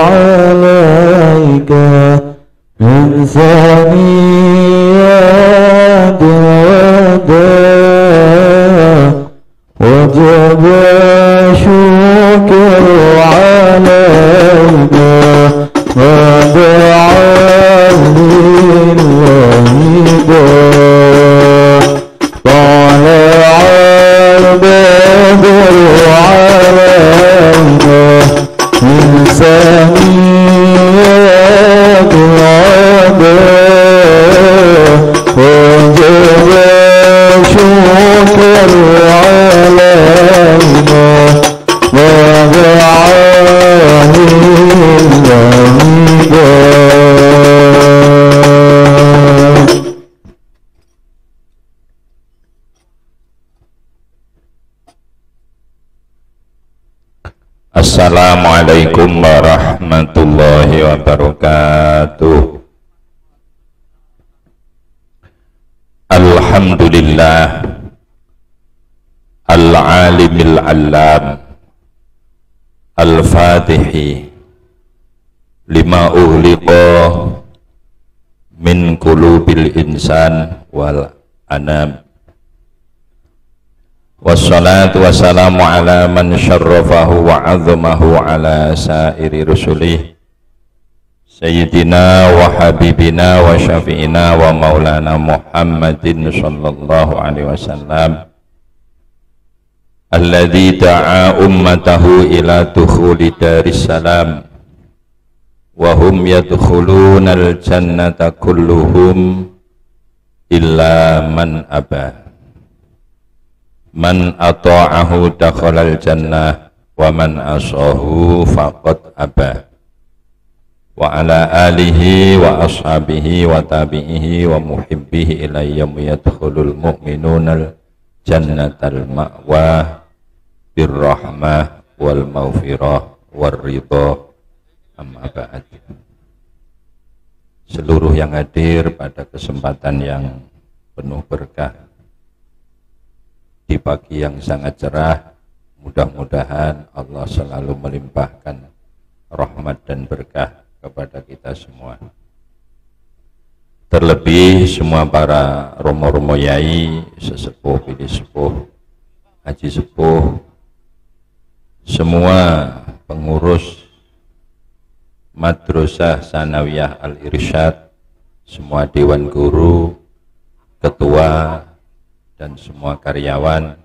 عليك من ثنيات الوداع وجب الشكر عليك ودعا للوالدين طلع البدر عليك من ثنيات الوداع وجب الشكر عليك ودعا Assalamualaikum warahmatullahi wabarakatuh. Alhamdulillah al-alimil allam al-fatihi lima ughliqa min qulubil insan wal anam. Wassalatu wassalamu ala man syarrafahu wa azamahu ala sairi rusulih Sayyidina wa habibina wa syafi'ina wa maulana Muhammadin sallallahu alaihi wasallam alladzi da'a ummatahu ila dukhuli daris salam wa hum yadkhulunal jannata kulluhum illa man aba. Man ata'ahu dakhalal jannah wa man asahu faqad aba. Wa ala alihi wa ashabihi wa tabi'ihi wa muhibbihi ila yaumi yadkhulul mu'minunal jannatal ma'wa birrahmah wal maghfirah war ridha. Amma ba'd. Seluruh yang hadir pada kesempatan yang penuh berkah di pagi yang sangat cerah, mudah-mudahan Allah selalu melimpahkan rahmat dan berkah kepada kita semua. Terlebih semua para romo-romo yai, sesepuh, bini sepuh, haji sepuh, semua pengurus Madrasah Sanawiyah Al-Irsyad, semua dewan guru, ketua, dan semua karyawan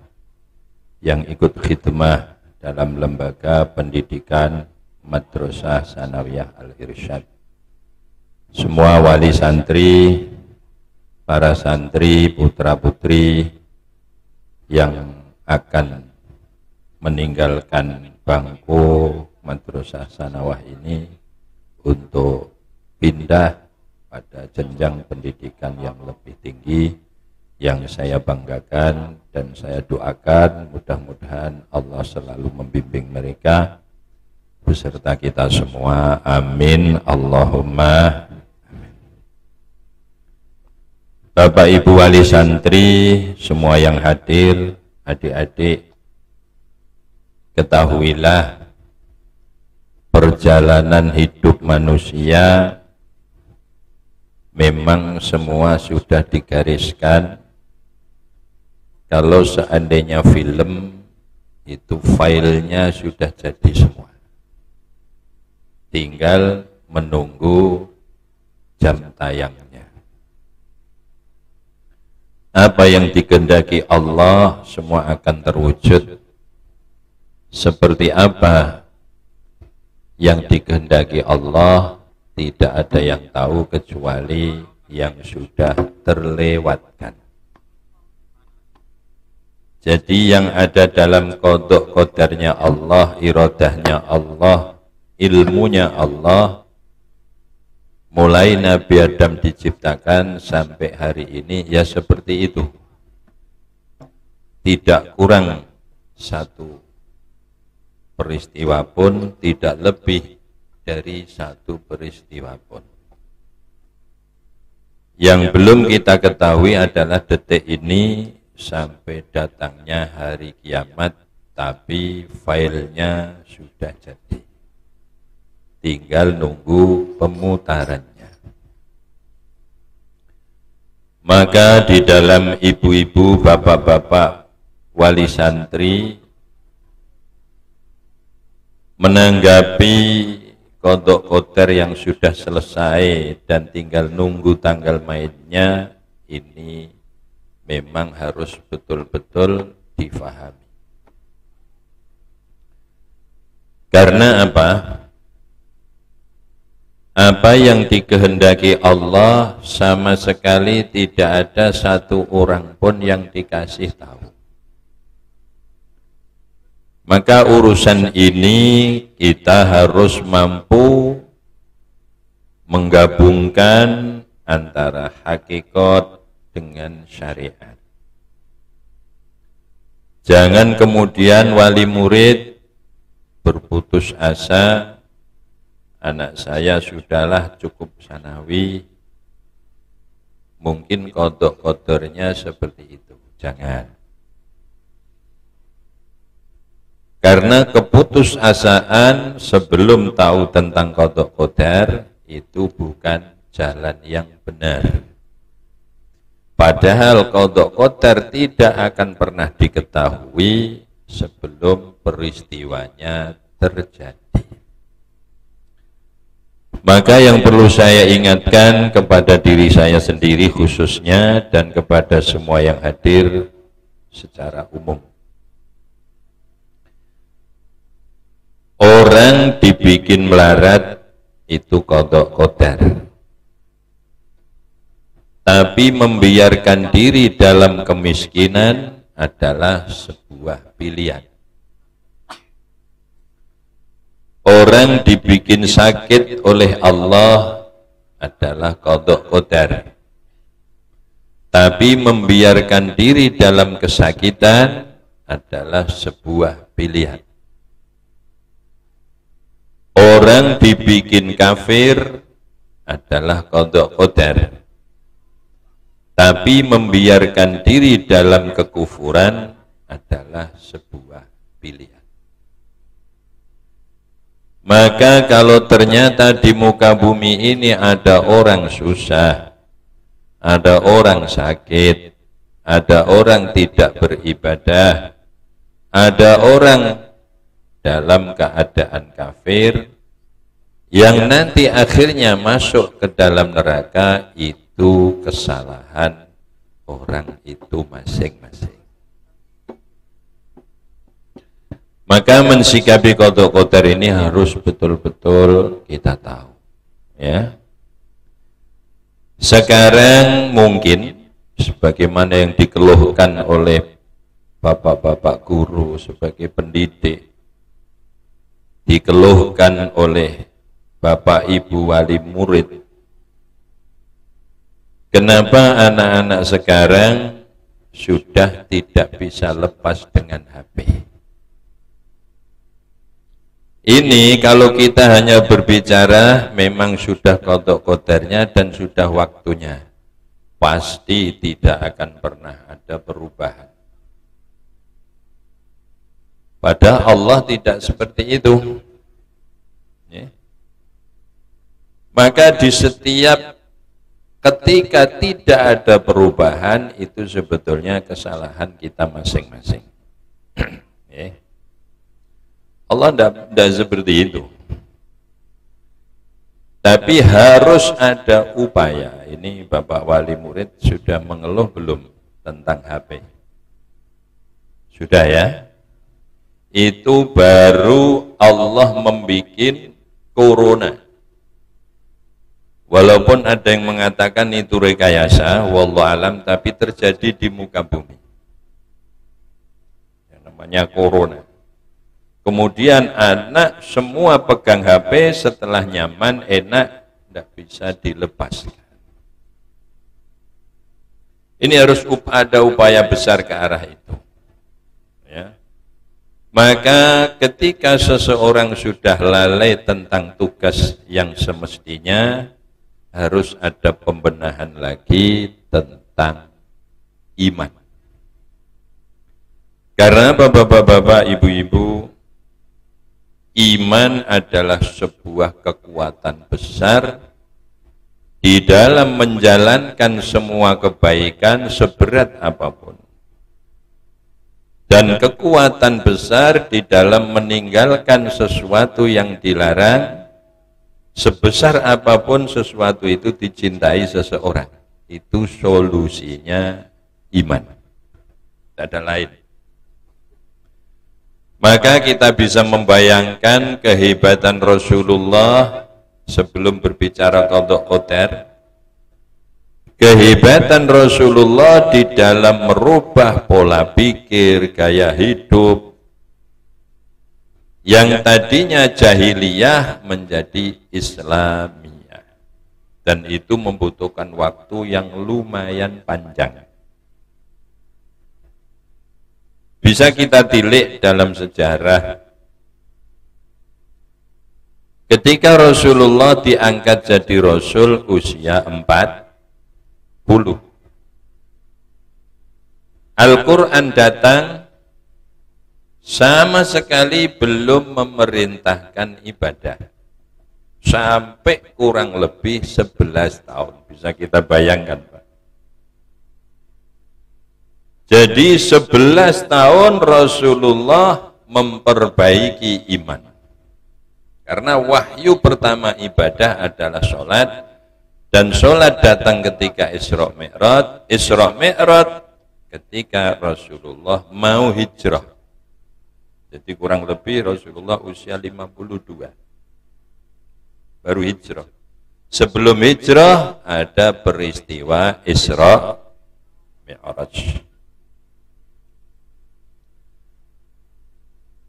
yang ikut khidmah dalam lembaga pendidikan Madrasah Sanawiyah Al-Irsyad, semua wali santri, para santri, putra-putri yang akan meninggalkan bangku Madrasah Sanawiyah ini untuk pindah pada jenjang pendidikan yang lebih tinggi, yang saya banggakan dan saya doakan mudah-mudahan Allah selalu membimbing mereka beserta kita semua, amin Allahumma amin. Bapak Ibu wali santri, semua yang hadir, adik-adik, ketahuilah perjalanan hidup manusia memang semua sudah digariskan. Kalau seandainya film itu filenya sudah jadi semua, tinggal menunggu jam tayangnya. Apa yang dikehendaki Allah semua akan terwujud. Seperti apa yang dikehendaki Allah tidak ada yang tahu kecuali yang sudah terlewatkan. Jadi yang ada dalam qada qadarnya Allah, iradahnya Allah, ilmunya Allah, mulai Nabi Adam diciptakan sampai hari ini ya seperti itu. Tidak kurang satu peristiwa pun, tidak lebih dari satu peristiwa pun. Yang belum kita ketahui adalah detik ini sampai datangnya hari kiamat, tapi filenya sudah jadi. tinggal nunggu pemutarannya. Maka di dalam ibu-ibu, bapak-bapak, wali santri menanggapi kodok kotor yang sudah selesai dan tinggal nunggu tanggal mainnya, ini memang harus betul-betul difahami. Karena apa? Apa yang dikehendaki Allah sama sekali tidak ada satu orang pun yang dikasih tahu. Maka urusan ini kita harus mampu menggabungkan antara hakikat dengan syariat. Jangan kemudian wali murid berputus asa, anak saya sudahlah cukup sanawi, mungkin kodok-kodornya seperti itu. Jangan. Karena keputusasaan sebelum tahu tentang kodok kodar itu bukan jalan yang benar. Padahal kodok kodar tidak akan pernah diketahui sebelum peristiwanya terjadi. Maka yang perlu saya ingatkan kepada diri saya sendiri khususnya dan kepada semua yang hadir secara umum. Orang dibikin melarat itu kodok kodar, tapi membiarkan diri dalam kemiskinan adalah sebuah pilihan. Orang dibikin sakit oleh Allah adalah kodok kodar, tapi membiarkan diri dalam kesakitan adalah sebuah pilihan. Orang dibikin kafir adalah kodok kodar, tapi membiarkan diri dalam kekufuran adalah sebuah pilihan. Maka kalau ternyata di muka bumi ini ada orang susah, ada orang sakit, ada orang tidak beribadah, ada orang dalam keadaan kafir, yang nanti akhirnya masuk ke dalam neraka, itu kesalahan orang itu masing-masing. Maka mensikapi kodok kodar ini harus betul-betul kita tahu. Ya. Sekarang mungkin sebagaimana yang dikeluhkan oleh bapak-bapak guru sebagai pendidik, dikeluhkan oleh bapak ibu wali murid, kenapa anak-anak sekarang sudah tidak bisa lepas dengan HP? Ini kalau kita hanya berbicara memang sudah kodok kodarnya dan sudah waktunya, pasti tidak akan pernah ada perubahan. Padahal Allah tidak seperti itu. Ya. Maka di setiap ketika tidak ada perubahan, itu sebetulnya kesalahan kita masing-masing. Ya. Allah tidak seperti itu. Tapi harus ada upaya. Ini Bapak Wali Murid sudah mengeluh belum tentang HP? Sudah ya? Itu baru Allah membuat corona. Walaupun ada yang mengatakan itu rekayasa, wallahu alam, tapi terjadi di muka bumi. Yang namanya corona. Kemudian anak semua pegang HP, setelah nyaman, enak, tidak bisa dilepaskan. Ini harus ada upaya besar ke arah itu. Ya. Maka ketika seseorang sudah lalai tentang tugas yang semestinya, harus ada pembenahan lagi tentang iman. Karena bapak-bapak, ibu-ibu, iman adalah sebuah kekuatan besar di dalam menjalankan semua kebaikan seberat apapun. Dan kekuatan besar di dalam meninggalkan sesuatu yang dilarang, sebesar apapun sesuatu itu dicintai seseorang. Itu solusinya iman. Tidak ada lain. Maka kita bisa membayangkan kehebatan Rasulullah sebelum berbicara qadha qadar. Kehebatan Rasulullah di dalam merubah pola pikir, gaya hidup yang tadinya jahiliyah menjadi Islamiyah, dan itu membutuhkan waktu yang lumayan panjang. Bisa kita tilik dalam sejarah ketika Rasulullah diangkat jadi Rasul usia 40. Al-Quran datang sama sekali belum memerintahkan ibadah sampai kurang lebih 11 tahun. Bisa kita bayangkan, Pak. Jadi 11 tahun Rasulullah memperbaiki iman. Karena wahyu pertama ibadah adalah sholat. Dan sholat datang ketika Isra Mi'raj, Isra Mi'raj ketika Rasulullah mau hijrah. Jadi kurang lebih Rasulullah usia 52. Baru hijrah. Sebelum hijrah ada peristiwa Isra Mi'raj.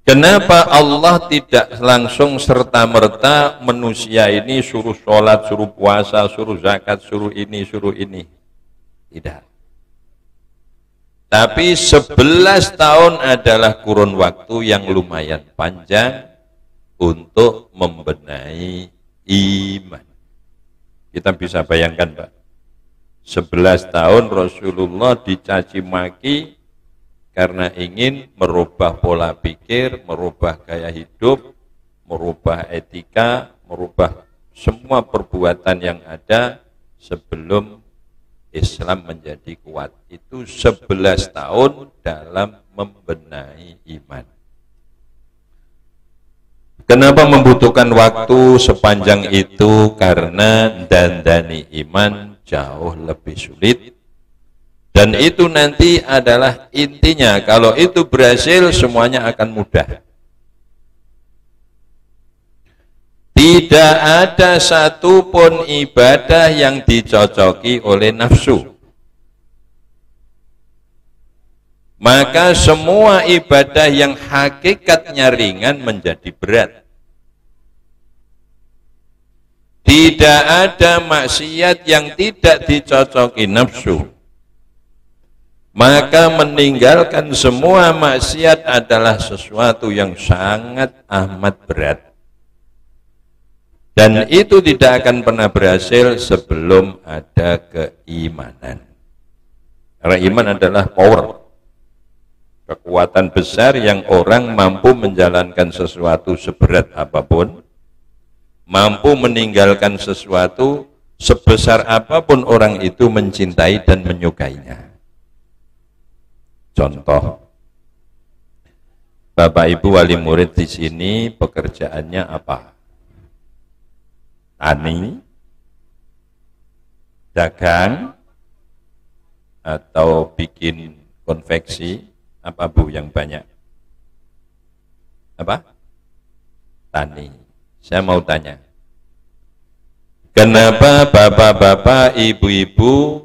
Kenapa Allah tidak langsung serta-merta manusia ini suruh sholat, suruh puasa, suruh zakat, suruh ini, suruh ini? Tidak. Tapi 11 tahun adalah kurun waktu yang lumayan panjang untuk membenahi iman. Kita bisa bayangkan, Pak. 11 tahun Rasulullah dicaci maki karena ingin merubah pola pikir, merubah gaya hidup, merubah etika, merubah semua perbuatan yang ada sebelum Islam menjadi kuat. Itu 11 tahun dalam membenahi iman. Kenapa membutuhkan waktu sepanjang itu? Karena dandani iman jauh lebih sulit. Dan itu nanti adalah intinya, kalau itu berhasil semuanya akan mudah. Tidak ada satupun ibadah yang dicocoki oleh nafsu. Maka semua ibadah yang hakikatnya ringan menjadi berat. Tidak ada maksiat yang tidak dicocoki nafsu. Maka meninggalkan semua maksiat adalah sesuatu yang sangat amat berat. Dan itu tidak akan pernah berhasil sebelum ada keimanan. Karena iman adalah power, kekuatan besar yang orang mampu menjalankan sesuatu seberat apapun, mampu meninggalkan sesuatu sebesar apapun orang itu mencintai dan menyukainya. Contoh, Bapak Ibu wali murid di sini pekerjaannya apa? Tani, dagang, atau bikin konveksi? Apa Bu yang banyak? Apa? Tani. Saya mau tanya, kenapa bapak-bapak, ibu-ibu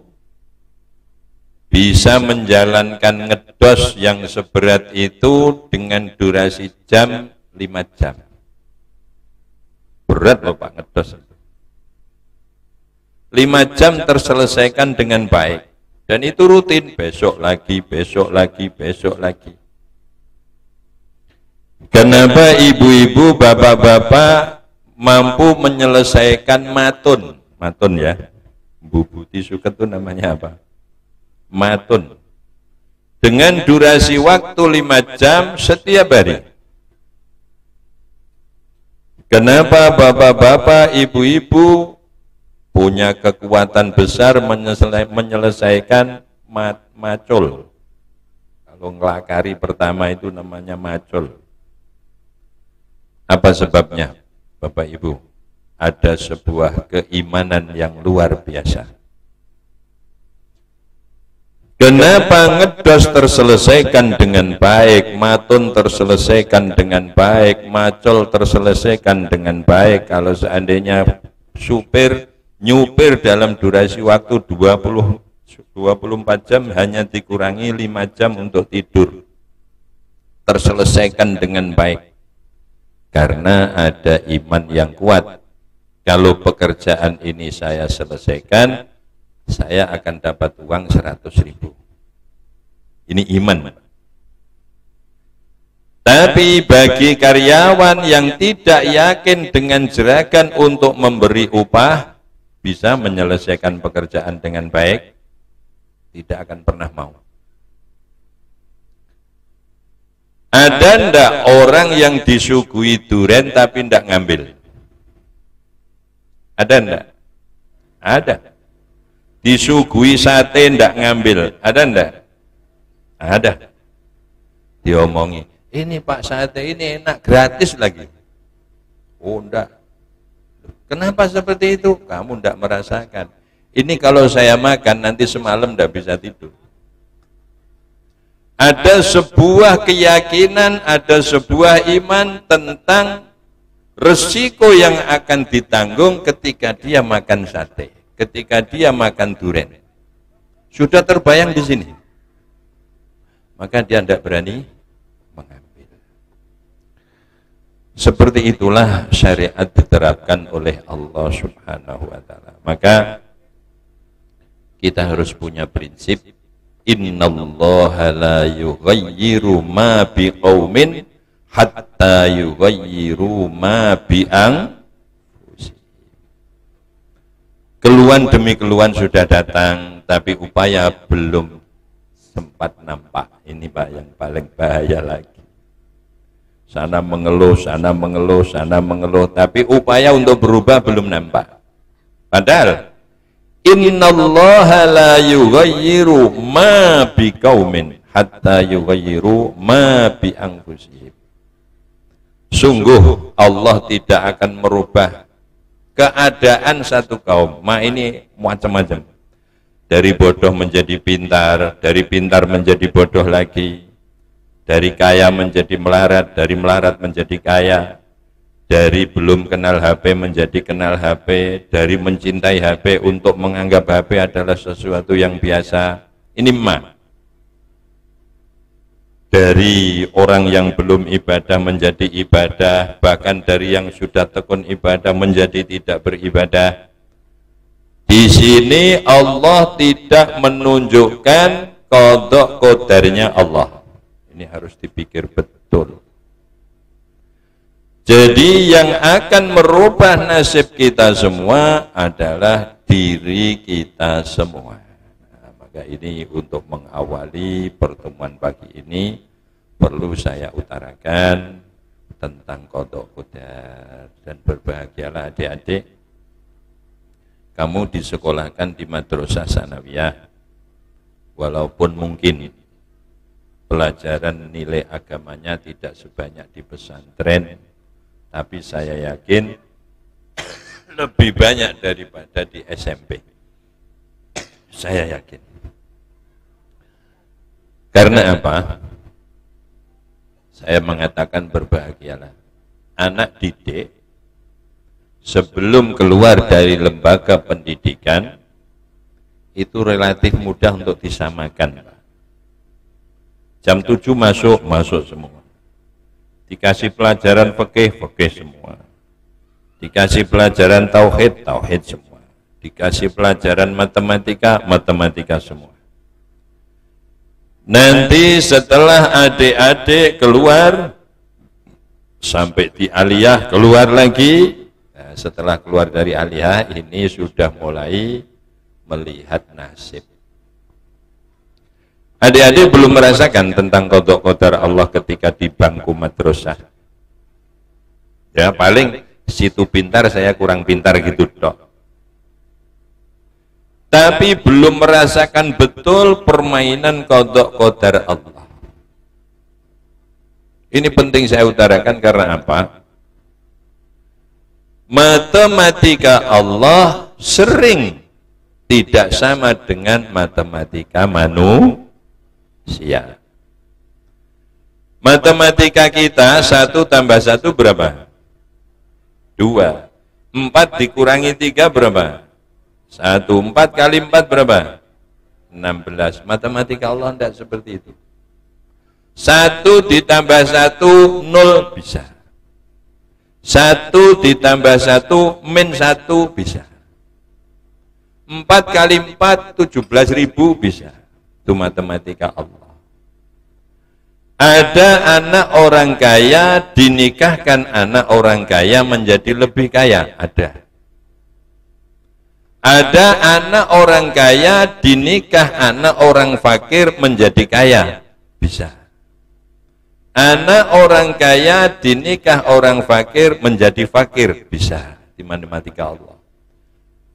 bisa menjalankan ngedos yang seberat itu dengan durasi jam 5 jam? Berat loh Pak ngedos. 5 jam terselesaikan dengan baik. Dan itu rutin, besok lagi, besok lagi, besok lagi. Kenapa ibu-ibu, bapak-bapak mampu menyelesaikan matun? Matun ya, Bu Buti Suket itu namanya apa? Matun. Dengan durasi waktu 5 jam setiap hari. Kenapa bapak-bapak, ibu-ibu punya kekuatan besar menyelesaikan macul? Kalau ngelakari pertama itu namanya macul. Apa sebabnya, Bapak Ibu? Ada sebuah keimanan yang luar biasa. Kenapa ngedos terselesaikan dengan baik, matun terselesaikan dengan baik, macul terselesaikan dengan baik? Kalau seandainya supir nyupir dalam durasi waktu 24 jam hanya dikurangi 5 jam untuk tidur, terselesaikan dengan baik karena ada iman yang kuat. Kalau pekerjaan ini saya selesaikan, saya akan dapat uang 100.000. Ini iman. Tapi bagi karyawan yang tidak yakin dengan jeragan untuk memberi upah, bisa menyelesaikan pekerjaan dengan baik, tidak akan pernah mau. Ada ndak orang yang disuguhi duren tapi ndak ngambil? Ada ndak? Ada. Disuguhi sate ndak ngambil? Ada ndak? Ada. Diomongi, ini Pak sate ini enak, gratis lagi. Oh ndak. Kenapa seperti itu? Kamu ndak merasakan. Ini kalau saya makan nanti semalam ndak bisa tidur. Ada sebuah keyakinan, ada sebuah iman tentang resiko yang akan ditanggung ketika dia makan sate, ketika dia makan duren. Sudah terbayang di sini. Maka dia tidak berani mengambil. Seperti itulah syariat diterapkan oleh Allah Subhanahu wa taala. Maka kita harus punya prinsip, innallaha la yughayyiru ma biqaumin hatta yughayyiru ma bi anfusihim. Keluhan demi keluhan sudah datang, tapi upaya belum sempat nampak. Ini Pak yang paling bahaya lagi. Sana mengeluh, sana mengeluh, sana mengeluh, tapi upaya untuk berubah belum nampak. Padahal innallaha la yughayyiru ma biqaumin hatta yughayyiru ma bi anfusihim. Sungguh Allah tidak akan merubah keadaan satu kaum. Ini macam-macam. Dari bodoh menjadi pintar, dari pintar menjadi bodoh lagi, dari kaya menjadi melarat, dari melarat menjadi kaya, dari belum kenal HP menjadi kenal HP, dari mencintai HP untuk menganggap HP adalah sesuatu yang biasa. Ini dari orang yang belum ibadah menjadi ibadah, bahkan dari yang sudah tekun ibadah menjadi tidak beribadah. Di sini Allah tidak menunjukkan qada qadarnya Allah. Ini harus dipikir betul. Jadi yang akan merubah nasib kita semua adalah diri kita semua. Nah, maka ini untuk mengawali pertemuan pagi ini perlu saya utarakan tentang qada qadar. Dan berbahagialah adik-adik, kamu disekolahkan di madrasah sanawiyah, walaupun mungkin pelajaran nilai agamanya tidak sebanyak di pesantren, tapi saya yakin lebih banyak daripada di SMP. Saya yakin. Karena apa? Saya mengatakan berbahagialah anak didik sebelum keluar dari lembaga pendidikan itu relatif mudah untuk disamakan. Jam 7 masuk semua. Dikasih pelajaran fikih semua. Dikasih pelajaran tauhid semua. Dikasih pelajaran matematika semua. Nanti setelah adik-adik keluar sampai di aliyah keluar lagi. Setelah keluar dari aliyah ini sudah mulai melihat nasib. Adik-adik belum merasakan tentang qada qadar Allah ketika di bangku madrasah. Ya paling situ pintar, saya kurang pintar gitu dok. Tapi belum merasakan betul permainan qadha qadar Allah. Ini penting saya utarakan karena apa? Matematika Allah sering tidak sama dengan matematika manusia. Matematika kita 1 tambah 1 berapa? 2. 4 dikurangi 3 berapa? 1. 4 kali 4 berapa? 16. Matematika Allah tidak seperti itu. 1 ditambah 1 0 bisa. 1 ditambah 1 min 1 bisa. 4 kali 4 17.000 bisa. Itu matematika Allah. Ada anak orang kaya dinikahkan anak orang kaya menjadi lebih kaya. Ada anak orang kaya dinikah anak orang fakir menjadi kaya. Bisa. Anak orang kaya dinikah orang fakir menjadi fakir. Bisa. Di matematika Allah.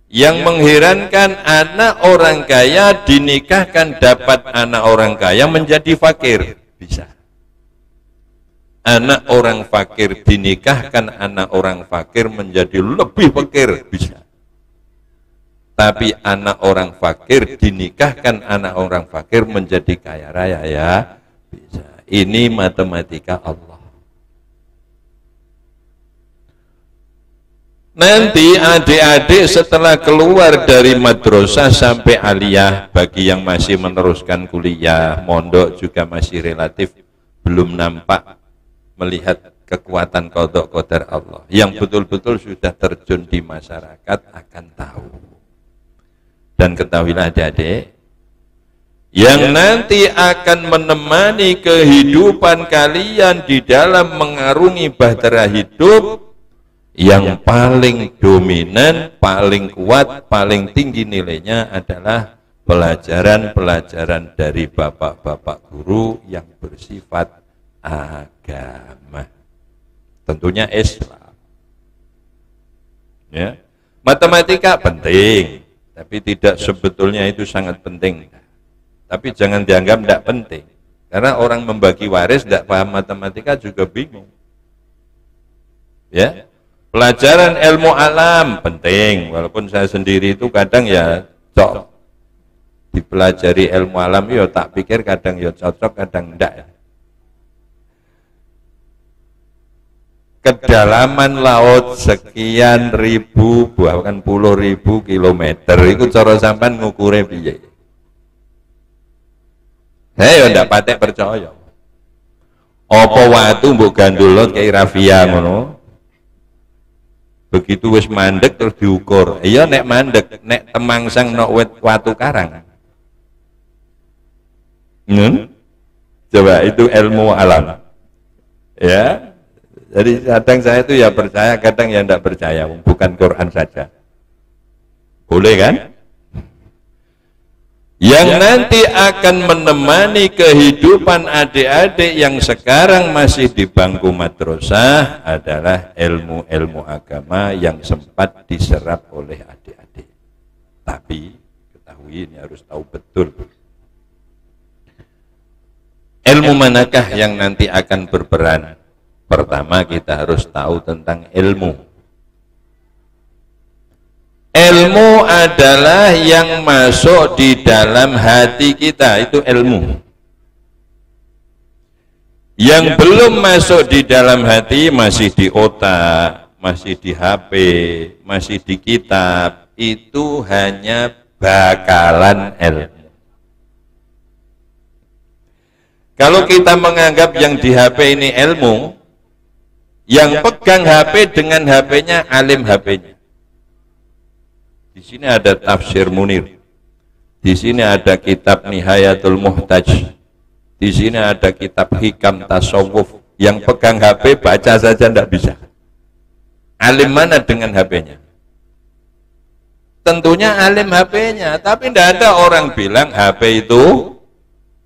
Yang mengherankan, anak orang kaya dinikahkan dapat anak orang kaya menjadi fakir. Bisa. Anak orang fakir dinikahkan anak orang fakir menjadi lebih fakir. Bisa. Tapi anak orang fakir dinikahkan anak orang fakir menjadi kaya raya, ya bisa. Ini matematika Allah. Nanti adik-adik setelah keluar dari madrasah sampai aliyah, bagi yang masih meneruskan kuliah, mondok juga masih relatif belum nampak melihat kekuatan qadha qadar Allah. Yang betul-betul sudah terjun di masyarakat akan tahu. Dan ketahuilah adik-adik, yang nanti akan menemani kehidupan kalian di dalam mengarungi bahtera hidup, yang paling dominan, paling kuat, paling tinggi nilainya adalah pelajaran-pelajaran dari bapak-bapak guru yang bersifat agama. Tentunya Islam. Ya. Matematika penting, tapi tidak sebetulnya itu sangat penting. Tapi jangan dianggap tidak penting. Karena orang membagi waris tidak paham matematika juga bingung. Ya. Pelajaran ilmu alam penting, walaupun saya sendiri itu kadang ya cocok dipelajari ilmu alam, ya tak pikir kadang ya cocok, kadang enggak. Kedalaman laut sekian ribu, bahkan puluh ribu kilometer, itu cara sampean ngukure piye? Ya ndak patek percaya. Apa watu mbok gandulot kaya rafia ngono? Begitu wis mandek terus diukur. Iya nek mandek, nek temangsang nok watu karang. Coba itu ilmu alam. Ya. Jadi kadang saya itu ya percaya, kadang ya enggak percaya, bukan Quran saja. Boleh kan? Yang nanti akan menemani kehidupan adik-adik yang sekarang masih di bangku madrasah adalah ilmu-ilmu agama yang sempat diserap oleh adik-adik. Tapi ketahui, ini harus tahu betul. Ilmu manakah yang nanti akan berperan? Pertama kita harus tahu tentang ilmu. Ilmu adalah yang masuk di dalam hati kita, itu ilmu. Yang belum masuk di dalam hati masih di otak, masih di HP, masih di kitab, itu hanya bakalan ilmu. Kalau kita menganggap yang di HP ini ilmu, yang pegang HP dengan HP-nya alim HP-nya. Di sini ada tafsir Munir, di sini ada kitab Nihayatul Muhtaj, di sini ada kitab Hikam Tasawuf. Yang pegang HP baca saja tidak bisa. Alim mana dengan HP-nya? Tentunya alim HP-nya, tapi tidak ada orang bilang HP itu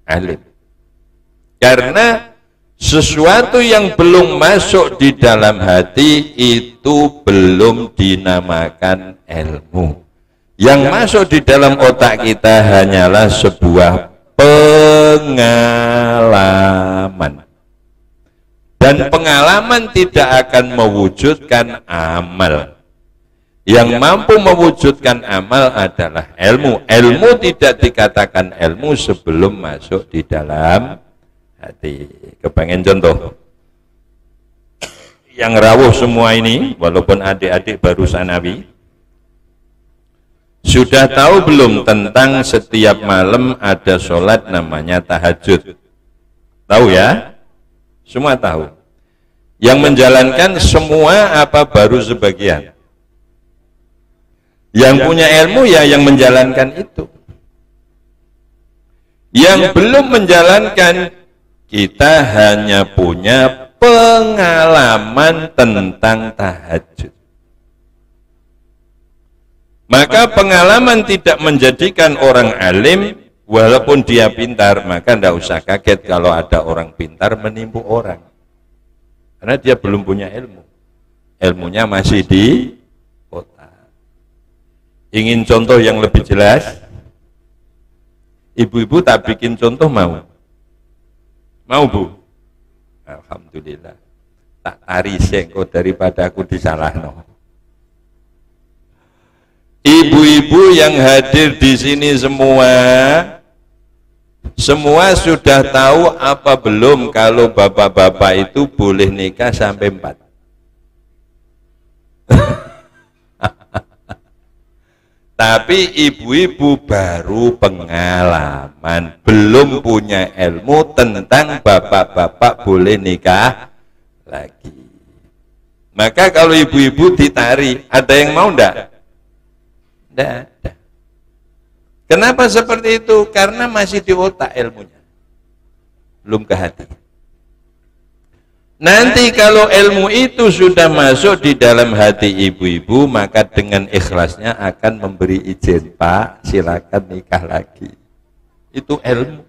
alim. Karena Sesuatu yang belum masuk di dalam hati itu belum dinamakan ilmu. Yang masuk di dalam otak kita hanyalah sebuah pengalaman. Dan pengalaman tidak akan mewujudkan amal. Yang mampu mewujudkan amal adalah ilmu. Ilmu tidak dikatakan ilmu sebelum masuk di dalam hati. Kepengen contoh? Yang rawuh semua ini, walaupun adik-adik baru sanawi, sudah tahu belum tentang setiap malam ada sholat namanya tahajud? Tahu ya? Semua tahu. Yang menjalankan semua apa baru sebagian? Yang punya ilmu ya yang menjalankan itu. Yang belum menjalankan, kita hanya punya pengalaman tentang tahajud. Maka pengalaman tidak menjadikan orang alim, walaupun dia pintar. Maka tidak usah kaget kalau ada orang pintar menipu orang, karena dia belum punya ilmu. Ilmunya masih di otak. Ingin contoh yang lebih jelas? Ibu-ibu tak bikin contoh mau? Mau Bu? Alhamdulillah. Tak tari sengko daripada aku disalahno. Ibu-ibu yang hadir di sini semua sudah tahu apa belum kalau bapak-bapak itu boleh nikah sampai 4? Tapi ibu-ibu baru pengalaman, belum punya ilmu tentang bapak-bapak boleh nikah lagi. Maka kalau ibu-ibu ditari, ada yang mau enggak? Enggak ada. Kenapa seperti itu? Karena masih di otak ilmunya, belum ke hati. Nanti kalau ilmu itu sudah masuk di dalam hati ibu-ibu, maka dengan ikhlasnya akan memberi izin, Pak, silakan nikah lagi. Itu ilmu.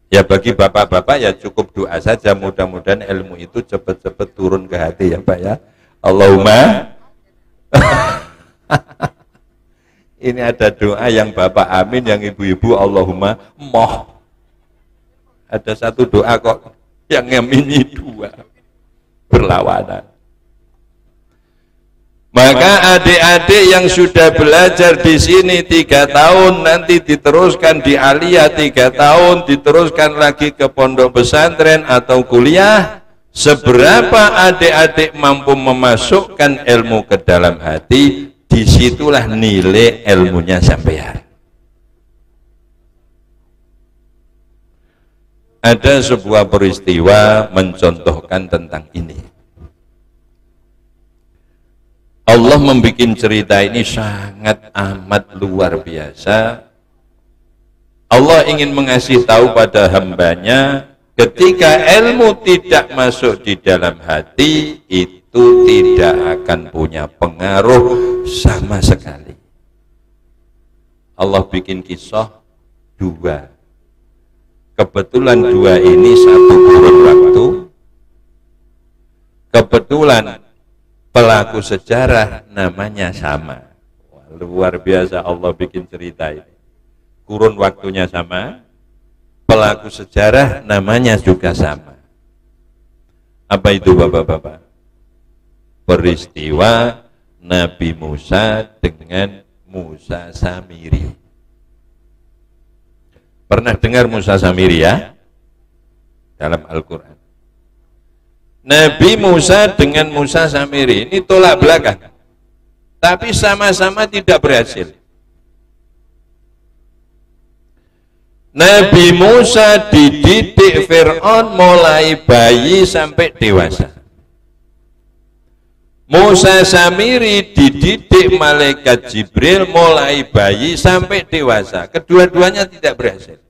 Ya bagi bapak-bapak ya cukup doa saja, mudah-mudahan ilmu itu cepat-cepat turun ke hati ya Pak ya. Allahumma. Ini ada doa yang bapak amin, yang ibu-ibu Allahumma moh. Ada satu doa kok yang ngamini 2 berlawanan. Maka adik-adik yang sudah belajar di sini 3 tahun, nanti diteruskan di Aliyah 3 tahun, diteruskan lagi ke pondok pesantren atau kuliah, seberapa adik-adik mampu memasukkan ilmu ke dalam hati, disitulah nilai ilmunya sampean. Ada sebuah peristiwa mencontohkan tentang ini. Allah membuat cerita ini sangat amat luar biasa. Allah ingin mengasih tahu pada hambanya, ketika ilmu tidak masuk di dalam hati, itu tidak akan punya pengaruh sama sekali. Allah bikin kisah 2. Kebetulan 2 ini satu kurun waktu. Kebetulan pelaku sejarah namanya sama. Wah, luar biasa Allah bikin cerita ini. Kurun waktunya sama, pelaku sejarah namanya juga sama. Apa itu bapak-bapak? Peristiwa Nabi Musa dengan Musa Samiri. Pernah dengar Musa Samiri ya? Dalam Al-Quran. Nabi Musa dengan Musa Samiri ini tolak belakang, tapi sama-sama tidak berhasil. Nabi Musa dididik Fir'aun mulai bayi sampai dewasa. Musa Samiri dididik malaikat Jibril mulai bayi sampai dewasa. Kedua-duanya tidak berhasil.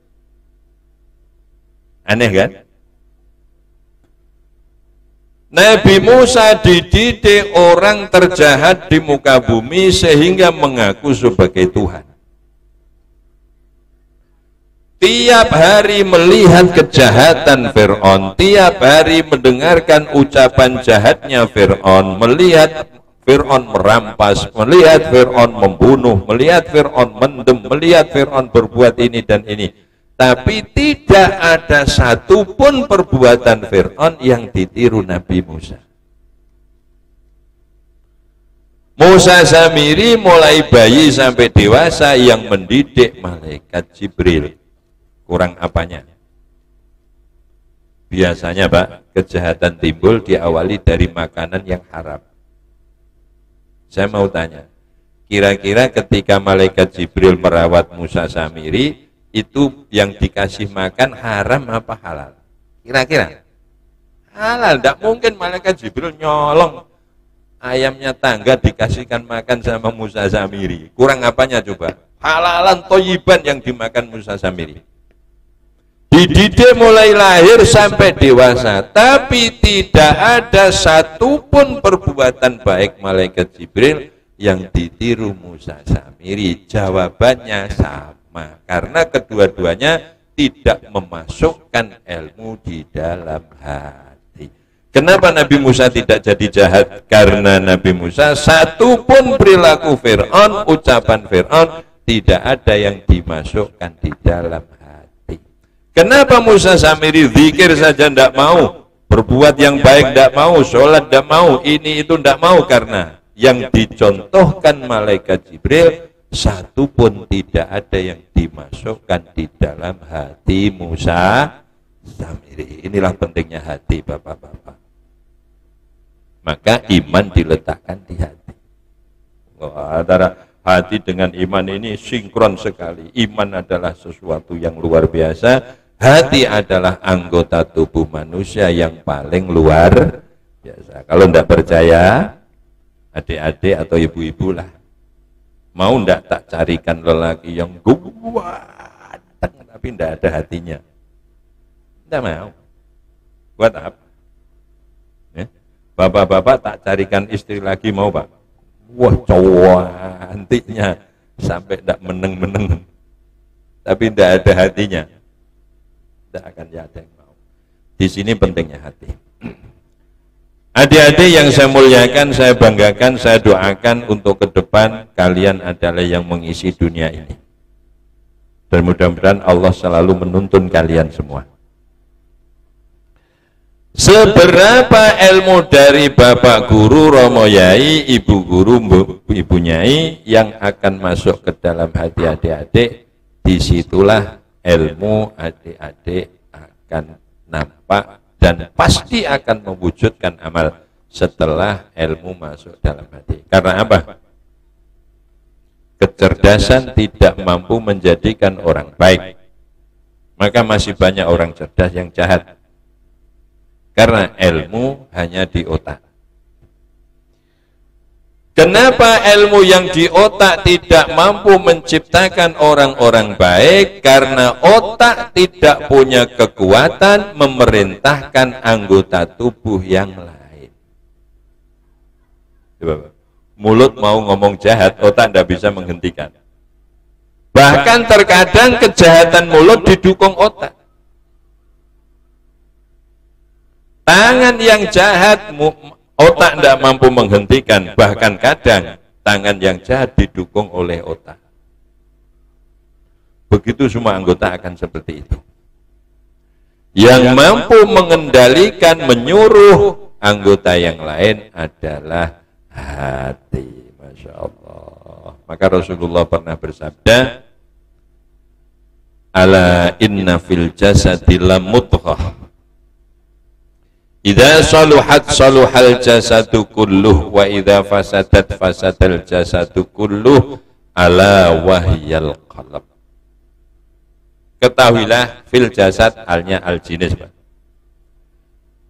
Aneh kan? Nabi Musa dididik orang terjahat di muka bumi sehingga mengaku sebagai Tuhan. tiap hari melihat kejahatan Fir'aun, tiap hari mendengarkan ucapan jahatnya Fir'aun, melihat Fir'aun merampas, melihat Fir'aun membunuh, melihat Fir'aun mendem, melihat Fir'aun berbuat ini dan ini. Tapi tidak ada satupun perbuatan Fir'aun yang ditiru Nabi Musa. Musa Samiri mulai bayi sampai dewasa yang mendidik malaikat Jibril. Kurang apanya? Biasanya Pak, kejahatan timbul diawali dari makanan yang haram. Saya mau tanya, kira-kira ketika malaikat Jibril merawat Musa Samiri, itu yang dikasih makan haram apa halal? Kira-kira? Halal, tidak mungkin malaikat Jibril nyolong ayamnya tangga dikasihkan makan sama Musa Samiri. Kurang apanya coba? Halalan toyiban yang dimakan Musa Samiri. Dididik mulai lahir sampai dewasa, tapi tidak ada satupun perbuatan baik malaikat Jibril yang ditiru Musa Samiri. Jawabannya sama, karena kedua-duanya tidak memasukkan ilmu di dalam hati. Kenapa Nabi Musa tidak jadi jahat? Karena Nabi Musa satupun perilaku Fir'aun, ucapan Fir'aun tidak ada yang dimasukkan di dalam hati. Kenapa Musa Samiri zikir saja tidak mau, berbuat yang baik tidak mau, sholat tidak mau, ini itu tidak mau? Karena yang dicontohkan malaikat Jibril satu pun tidak ada yang dimasukkan di dalam hati Musa Samiri. Inilah pentingnya hati Bapak-bapak. Maka iman diletakkan di hati. Antara hati dengan iman ini sinkron sekali. Iman adalah sesuatu yang luar biasa. Hati adalah anggota tubuh manusia yang paling luar biasa. Kalau tidak percaya, adik-adik atau ibu-ibu lah, mau tidak tak carikan lelaki yang ganteng tapi tidak ada hatinya? Tidak mau. Buat apa? Bapak-bapak tak carikan istri lagi, mau Pak? Wah, cowok antiknya sampai tidak meneng-meneng, tapi tidak ada hatinya. Tidak akan ada yang mau. Di sini pentingnya hati. Adik-adik yang saya muliakan, saya banggakan, saya doakan untuk ke depan kalian adalah yang mengisi dunia ini. Dan mudah-mudahan Allah selalu menuntun kalian semua. Seberapa ilmu dari Bapak Guru, Romo Yai, Ibu Guru, Ibu Nyai yang akan masuk ke dalam hati adik-adik, disitulah ilmu adik-adik akan nampak dan pasti akan mewujudkan amal setelah ilmu masuk dalam hati. Karena apa? Kecerdasan tidak mampu menjadikan orang baik, maka masih banyak orang cerdas yang jahat. Karena ilmu hanya di otak. Kenapa ilmu yang di otak tidak mampu menciptakan orang-orang baik? Karena otak tidak punya kekuatan memerintahkan anggota tubuh yang lain. Mulut mau ngomong jahat, otak tidak bisa menghentikan. Bahkan terkadang kejahatan mulut didukung otak. Tangan yang jahat, otak tidak mampu menghentikan, bahkan kadang tangan yang jahat didukung oleh otak. Begitu semua anggota akan seperti itu. Yang mampu mengendalikan, menyuruh anggota yang lain adalah hati. Masya Allah. Maka Rasulullah pernah bersabda, ala inna fil jasadi lamudghah. Idza saluhat saluhal jasadu kulluh wa idza fasadat fasadal jasadu kulluh ala wahyal qalb. Ketahuilah fil jasad alnya al jinis.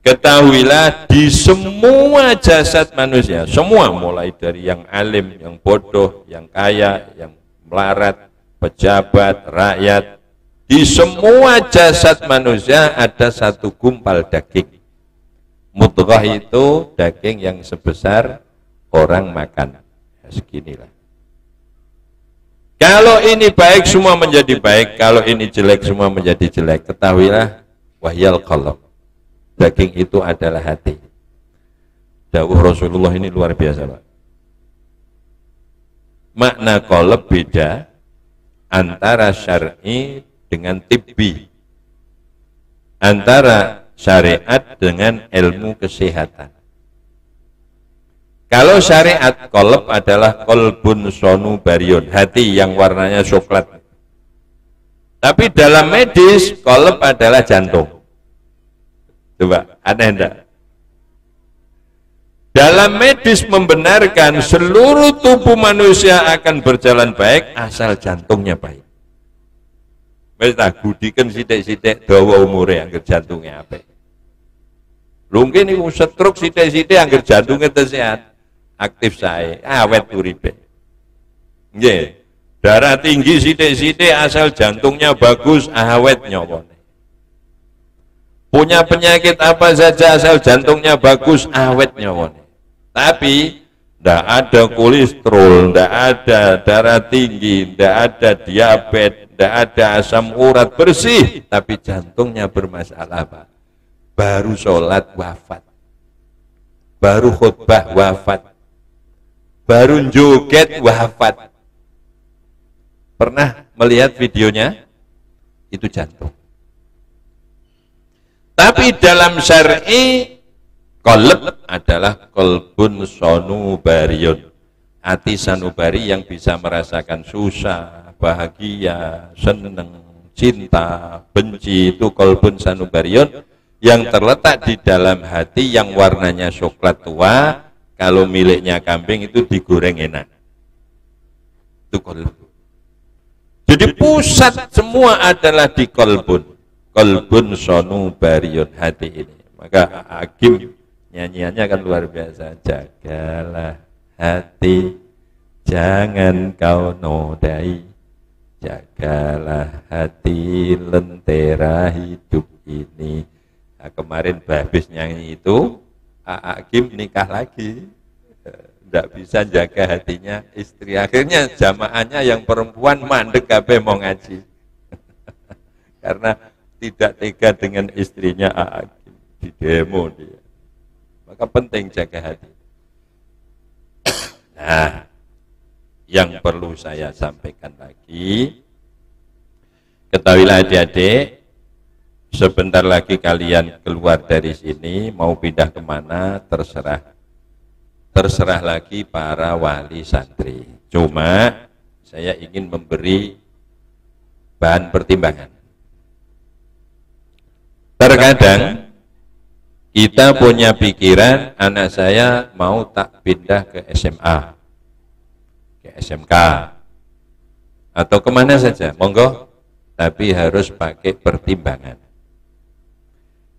Ketahuilah di semua jasad manusia, semua mulai dari yang alim, yang bodoh, yang kaya, yang melarat, pejabat, rakyat, di semua jasad manusia ada satu gumpal daging. Mudghah itu daging yang sebesar orang makan, ya, seginilah. Kalau ini baik semua menjadi baik, kalau ini jelek semua menjadi jelek. Ketahuilah wahyal qalb. Daging itu adalah hati. Dawuh Rasulullah ini luar biasa, Pak. Makna qalb beda antara syar'i dengan tibbi, antara syariat dengan ilmu kesehatan. Kalau syariat, qalb adalah qalbun sonubarion, hati yang warnanya coklat. Tapi dalam medis, qalb adalah jantung. Coba, aneh enggak? Dalam medis membenarkan seluruh tubuh manusia akan berjalan baik asal jantungnya baik. Wis tak gudiken sithik-sithik dawa umure angger jantunge apik. Mungkin iku stroke sithik-sithik angger jantunge sehat, aktif sae, awet uripe. Nggih. Darah tinggi sithik-sithik asal jantungnya bagus, awet nyawone. Punya penyakit apa saja asal jantungnya bagus, awet nyawone. Tapi tidak ada kolesterol, tidak ada darah tinggi, tidak ada diabetes, tidak ada asam urat, bersih, tapi jantungnya bermasalah, Pak. Baru sholat wafat, baru khutbah wafat, baru joget wafat. Pernah melihat videonya? Itu jantung. Tapi dalam syar'i, qalb adalah qalbun sonubarion, hati sanubari yang bisa merasakan susah, bahagia, senang, cinta, benci, itu qalbun sanubarion yang terletak di dalam hati yang warnanya coklat tua. Kalau miliknya kambing itu digoreng enak, itu qalb. Jadi pusat semua adalah di qalbun sonubarion, hati ini. Maka Hakim nyanyiannya kan luar biasa. Jagalah hati, jangan kau nodai. Jagalah hati, lentera hidup ini. Nah, kemarin habis nyanyi itu, Hakim nikah lagi. Tidak bisa jaga hatinya istri. Akhirnya jamaahnya yang perempuan mandek kabeh mau ngaji. Karena tidak tega dengan istrinya Hakim. Di demo dia. Maka penting jaga hati. Nah, yang perlu saya sampaikan lagi, ketahuilah adik-adik, sebentar lagi kalian keluar dari sini, mau pindah kemana, terserah. Terserah lagi para wali santri. Cuma saya ingin memberi bahan pertimbangan. Terkadang kita punya pikiran, anak saya mau tak pindah ke SMA, ke SMK, atau kemana saja, monggo, tapi harus pakai pertimbangan.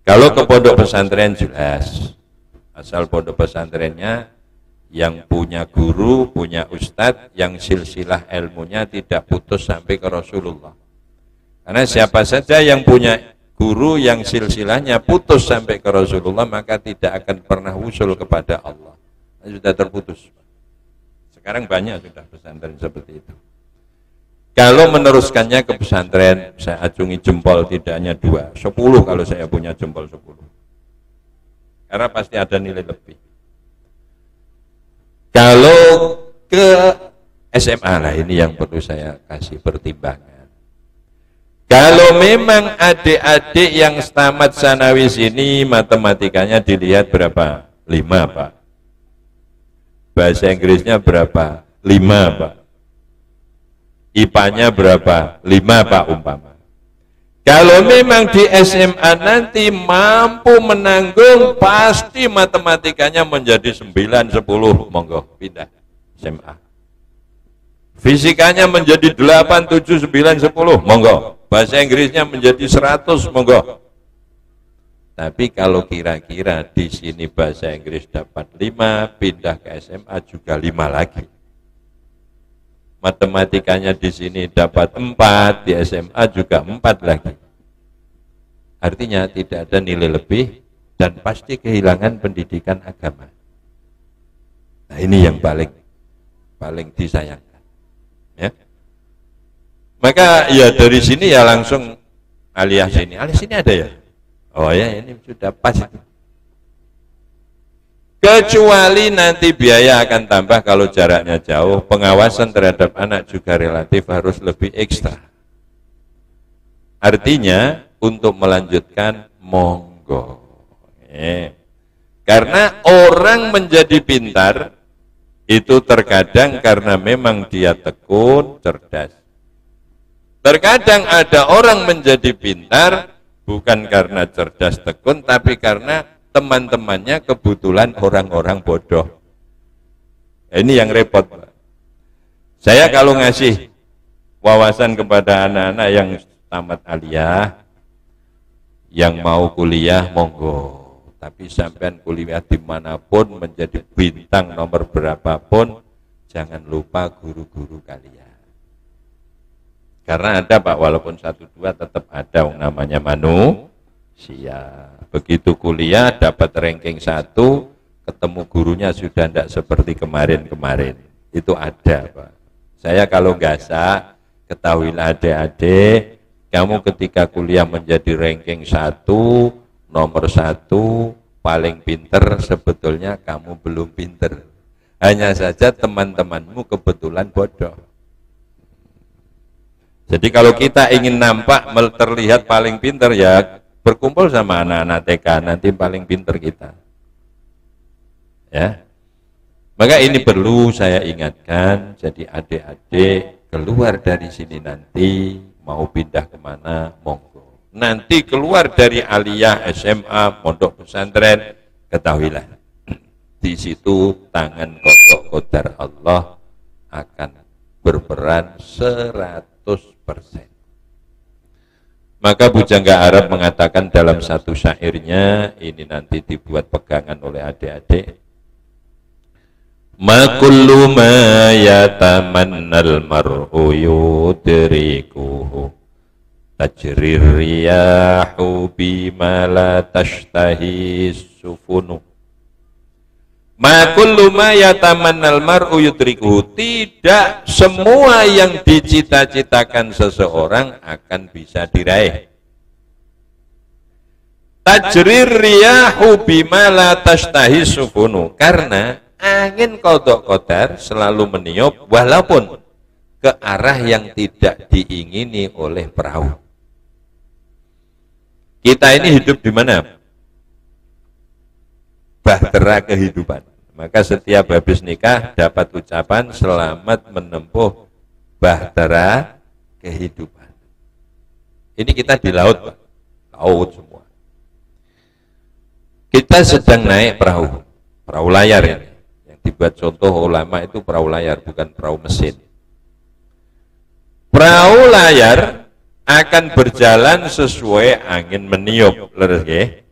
Kalau ke pondok pesantren jelas, asal pondok pesantrennya yang punya guru, punya ustadz, yang silsilah ilmunya tidak putus sampai ke Rasulullah. Karena siapa saja yang punya guru yang silsilahnya putus sampai ke Rasulullah, maka tidak akan pernah usul kepada Allah. Sudah terputus. Sekarang banyak sudah pesantren seperti itu. Kalau meneruskannya ke pesantren, saya acungi jempol, tidak hanya 2, 10 kalau saya punya jempol 10. Karena pasti ada nilai lebih. Kalau ke SMA, lah ini yang perlu saya kasih pertimbangan. Kalau memang adik-adik yang tamat sanawis ini matematikanya dilihat berapa? 5, Pak. Bahasa Inggrisnya berapa? 5, Pak. IPA-nya berapa? 5, Pak, umpama. Kalau memang di SMA nanti mampu menanggung, pasti matematikanya menjadi 9, 10, monggo pindah SMA. Fisikanya menjadi 8, 7, 9, 10, monggo. Bahasa Inggrisnya menjadi 100, monggo. Tapi kalau kira-kira di sini bahasa Inggris dapat 5, pindah ke SMA juga 5 lagi. Matematikanya di sini dapat 4, di SMA juga 4 lagi. Artinya tidak ada nilai lebih dan pasti kehilangan pendidikan agama. Nah, ini yang paling disayangkan. Ya. Maka ya dari sini ya langsung alias sini ada ya. Oh ya, ini sudah pas itu. Kecuali nanti biaya akan tambah kalau jaraknya jauh, pengawasan terhadap anak juga relatif harus lebih ekstra. Artinya untuk melanjutkan monggo. Karena orang menjadi pintar itu terkadang karena memang dia tekun, cerdas. Terkadang ada orang menjadi pintar bukan karena cerdas tekun, tapi karena teman-temannya kebetulan orang-orang bodoh. Ini yang repot, Pak. Saya kalau ngasih wawasan kepada anak-anak yang tamat aliyah, yang mau kuliah, monggo. Tapi sampean kuliah dimanapun, menjadi bintang nomor berapapun, jangan lupa guru-guru kalian. Karena ada Pak, walaupun 1-2 tetap ada yang namanya manusia. Begitu kuliah dapat ranking 1, ketemu gurunya sudah tidak seperti kemarin-kemarin. Itu ada Pak. Saya kalau nggak sah, ketahuilah adik-adik, kamu ketika kuliah menjadi ranking 1, nomor 1, paling pinter, sebetulnya kamu belum pinter. Hanya saja teman-temanmu kebetulan bodoh. Jadi kalau kita ingin nampak terlihat paling pinter, ya berkumpul sama anak-anak TK, nanti paling pinter kita. Ya. Maka ini perlu saya ingatkan, jadi adik-adik keluar dari sini nanti, mau pindah kemana, monggo. Nanti keluar dari aliyah, SMA, pondok pesantren, ketahuilah, di situ tangan kodok kodar Allah akan berperan 100%. Maka Bujangga Arab mengatakan dalam satu syairnya, ini nanti dibuat pegangan oleh adik-adik, ma kullu ma yatamannal mar'u yudrikuhu tajrir riyahu bima la tashtahi sufunu. Ma kullu ma yatamannal mar'u yudrikuhu, tidak semua yang dicita-citakan seseorang akan bisa diraih. Tajrir riyahu bima la tashtahi sufunu, karena angin kodok kodar selalu meniup walaupun ke arah yang tidak diingini oleh perahu. Kita ini hidup di mana? Bahtera kehidupan. Maka setiap habis nikah dapat ucapan selamat menempuh bahtera kehidupan. Ini kita di laut, Pak. Laut semua. Kita sedang naik perahu layar ini. Dibuat contoh ulama itu perahu layar, bukan perahu mesin. Perahu layar akan berjalan sesuai angin meniup. Leres ya?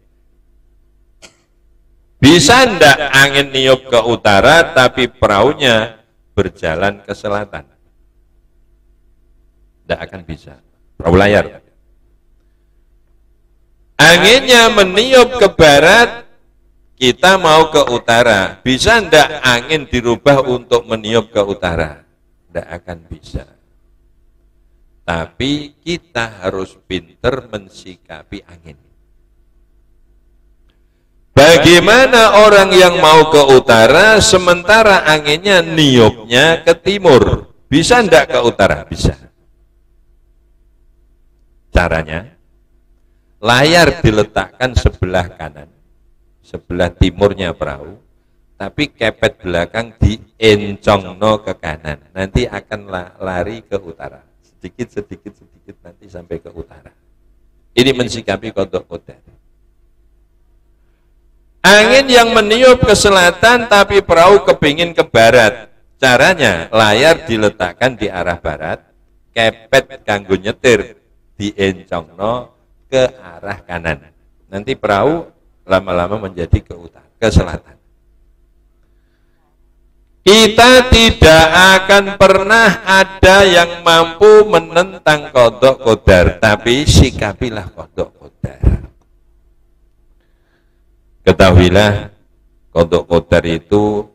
Bisa ndak angin niup ke utara tapi perahunya berjalan ke selatan? Ndak akan bisa. Perahu layar. Anginnya meniup ke barat, kita mau ke utara, bisa ndak angin dirubah untuk meniup ke utara? Ndak akan bisa. Tapi kita harus pinter mensikapi angin. Bagaimana orang yang mau ke utara sementara anginnya niupnya ke timur? Bisa ndak ke utara? Bisa. Caranya, layar diletakkan sebelah kanan, sebelah timurnya perahu, tapi kepet belakang diencongno ke kanan, nanti akan lari ke utara, sedikit nanti sampai ke utara. Ini mensikapi kodok kodar. Angin yang meniup ke selatan tapi perahu kepingin ke barat, caranya layar diletakkan di arah barat, kepet kanggo nyetir diencongno ke arah kanan, nanti perahu lama-lama menjadi ke utara, ke selatan. Kita tidak akan pernah ada yang mampu menentang kodok kodar, tapi sikapilah kodok kodar. Ketahuilah kodok kodar itu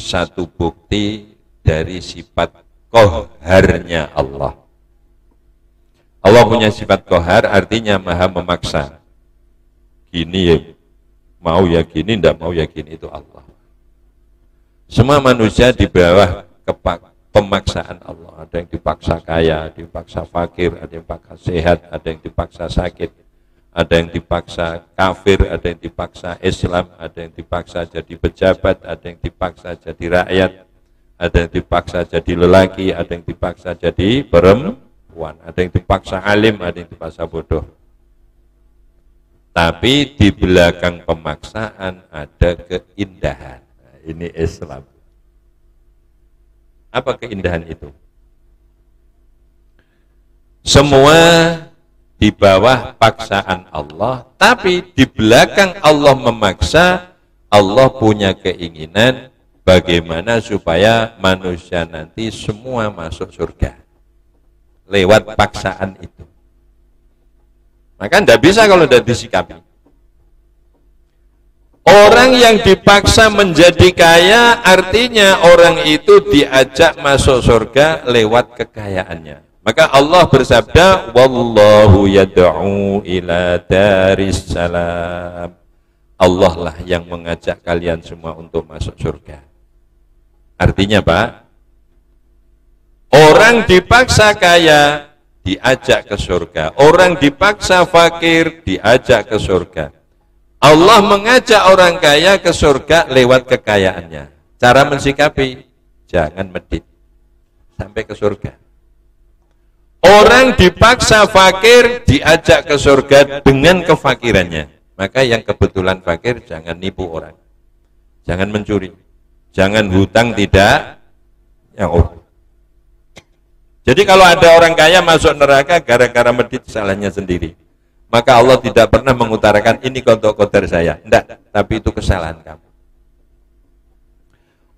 satu bukti dari sifat qaharnya Allah. Allah punya sifat qahar artinya maha memaksa. Gini ya, mau ya gini, tidak mau ya gini, itu Allah. Semua manusia di bawah pemaksaan Allah. Ada yang dipaksa kaya, dipaksa fakir, ada yang dipaksa sehat, ada yang dipaksa sakit, ada yang dipaksa kafir, ada yang dipaksa Islam, ada yang dipaksa jadi pejabat, ada yang dipaksa jadi rakyat, ada yang dipaksa jadi lelaki, ada yang dipaksa jadi perempuan, ada yang dipaksa alim, ada yang dipaksa bodoh. Tapi di belakang pemaksaan ada keindahan. Nah, ini Islam. Apa keindahan itu? Semua di bawah paksaan Allah, tapi di belakang Allah memaksa, Allah punya keinginan bagaimana supaya manusia nanti semua masuk surga lewat paksaan itu. Maka tidak bisa kalau tidak disikapi. Orang yang dipaksa menjadi kaya artinya orang itu diajak masuk surga lewat kekayaannya. Maka Allah bersabda, wallahu yad'u ila daris salam. Allah lah yang mengajak kalian semua untuk masuk surga. Artinya Pak, orang dipaksa kaya diajak ke surga, orang dipaksa fakir diajak ke surga. Allah mengajak orang kaya ke surga lewat kekayaannya. Cara mensikapi, jangan medit sampai ke surga. Orang dipaksa fakir diajak ke surga dengan kefakirannya. Maka yang kebetulan fakir jangan nipu orang, jangan mencuri, jangan hutang tidak yang Jadi kalau ada orang kaya masuk neraka gara-gara medit, salahnya sendiri. Maka Allah tidak pernah mengutarakan ini kodok-kodar saya. Tidak, tapi itu kesalahan kamu.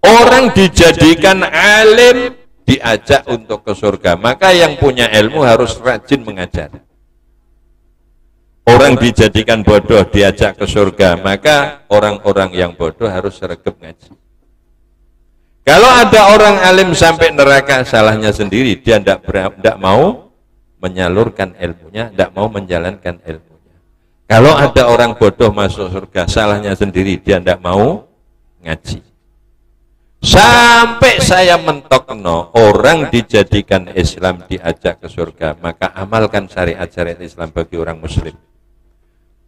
Orang dijadikan alim, diajak untuk ke surga. Maka yang punya ilmu harus rajin mengajar. Orang dijadikan bodoh, diajak ke surga. Maka orang-orang yang bodoh harus sergap ngaji. Kalau ada orang alim sampai neraka, salahnya sendiri. Dia tidak mau menyalurkan ilmunya, tidak mau menjalankan ilmunya. Kalau ada orang bodoh masuk surga, salahnya sendiri. Dia tidak mau ngaji. Sampai saya mentok orang dijadikan Islam diajak ke surga, maka amalkan syariat-syariat Islam bagi orang muslim.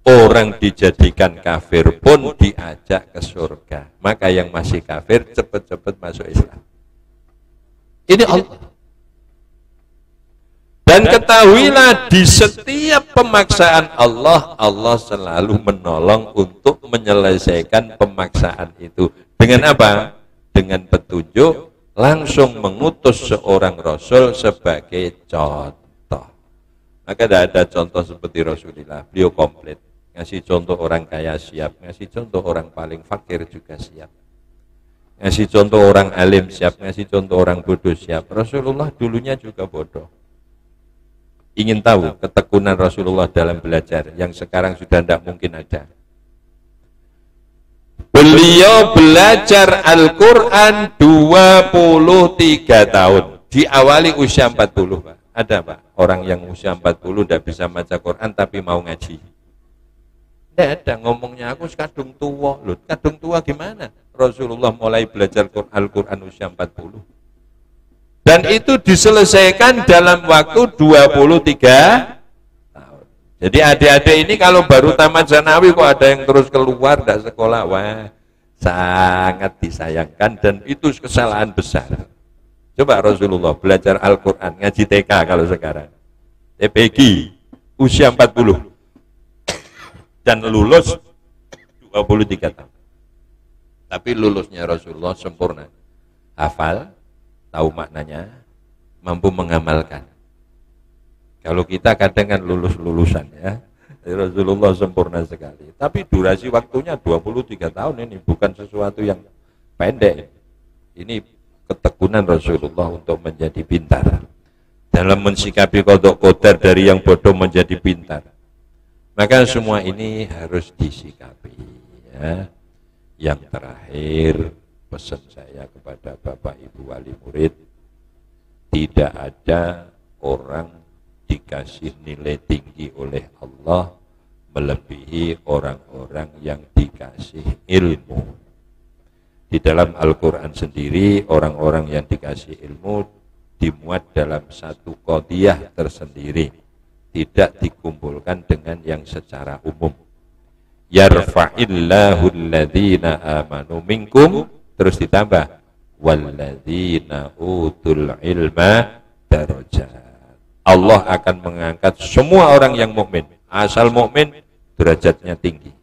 Orang dijadikan kafir pun diajak ke surga. Maka yang masih kafir cepat-cepat masuk Islam. Ini Allah. Dan ketahuilah di setiap pemaksaan Allah, Allah selalu menolong untuk menyelesaikan pemaksaan itu. Dengan apa? Dengan petunjuk, langsung mengutus seorang Rasul sebagai contoh. Maka tidak ada contoh seperti Rasulullah. Beliau komplit. Ngasih contoh orang kaya siap, ngasih contoh orang paling fakir juga siap, ngasih contoh orang alim siap, ngasih contoh orang bodoh siap. Rasulullah dulunya juga bodoh. Ingin tahu ketekunan Rasulullah dalam belajar yang sekarang sudah tidak mungkin ada. Beliau belajar Al-Quran 23 tahun, diawali usia 40 Pak. Ada Pak, orang yang usia 40 tidak bisa baca Quran tapi mau ngaji. Tidak ada, ngomongnya aku kadung tua. Loh, kadung tua gimana? Rasulullah mulai belajar Al-Quran usia 40. Dan itu diselesaikan dalam waktu 23 tahun. Jadi adik-adik ini kalau baru tamat Zanawi kok ada yang terus keluar tidak sekolah. Wah, sangat disayangkan dan itu kesalahan besar. Coba Rasulullah belajar Al-Quran, ngaji TK kalau sekarang. TPG, usia 40. Dan lulus 23 tahun. Tapi lulusnya Rasulullah sempurna. Hafal, tahu maknanya, mampu mengamalkan. Kalau kita kadang kan lulus-lulusan ya. Rasulullah sempurna sekali. Tapi durasi waktunya 23 tahun ini bukan sesuatu yang pendek. Ini ketekunan Rasulullah untuk menjadi pintar. Dalam mensikapi kodok kodar dari yang bodoh menjadi pintar. Maka semua ini harus disikapi ya. Yang terakhir pesan saya kepada Bapak Ibu wali murid, tidak ada orang dikasih nilai tinggi oleh Allah melebihi orang-orang yang dikasih ilmu. Di dalam Al-Quran sendiri, orang-orang yang dikasih ilmu dimuat dalam satu qadiyah tersendiri, tidak dikumpulkan dengan yang secara umum. Yarfa'illahu alladhina amanu minkum, terus ditambah walladzina utul ilma darajat. Allah akan mengangkat semua orang yang mukmin, asal mukmin derajatnya tinggi.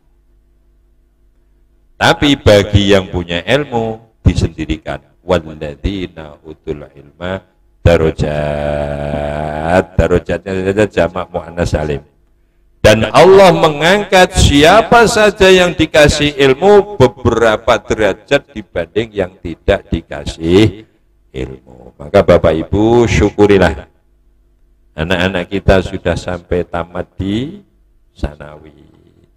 Tapi bagi yang punya ilmu disendirikan, walladzina utul ilma darajat. Darajatnya saja jamak muannas salim. Dan Allah mengangkat siapa saja yang dikasih ilmu beberapa derajat dibanding yang tidak dikasih ilmu. Maka Bapak Ibu syukurilah, anak-anak kita sudah sampai tamat di sanawi.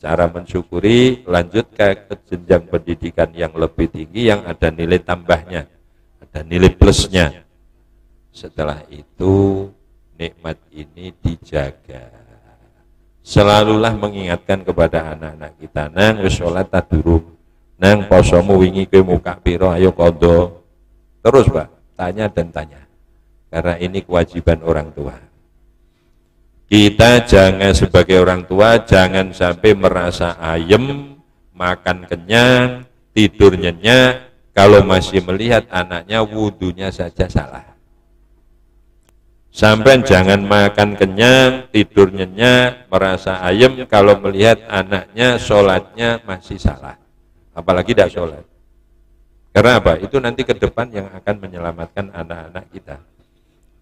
Cara mensyukuri, lanjut ke jenjang pendidikan yang lebih tinggi yang ada nilai tambahnya, ada nilai plusnya. Setelah itu nikmat ini dijaga. Selalulah mengingatkan kepada anak-anak kita, nang wis salat ta durung, nang posomu wingi kowe muka piro, ayo kondo. Terus Pak, tanya dan tanya. Karena ini kewajiban orang tua. Kita jangan sebagai orang tua jangan sampai merasa ayem, makan kenyang, tidur nyenyak, kalau masih melihat anaknya wudunya saja salah. Sampai jangan makan kenyang, tidur nyenyak, merasa ayem kalau melihat anaknya sholatnya masih salah, apalagi tidak sholat. Karena apa? Itu nanti ke depan yang akan menyelamatkan anak-anak kita.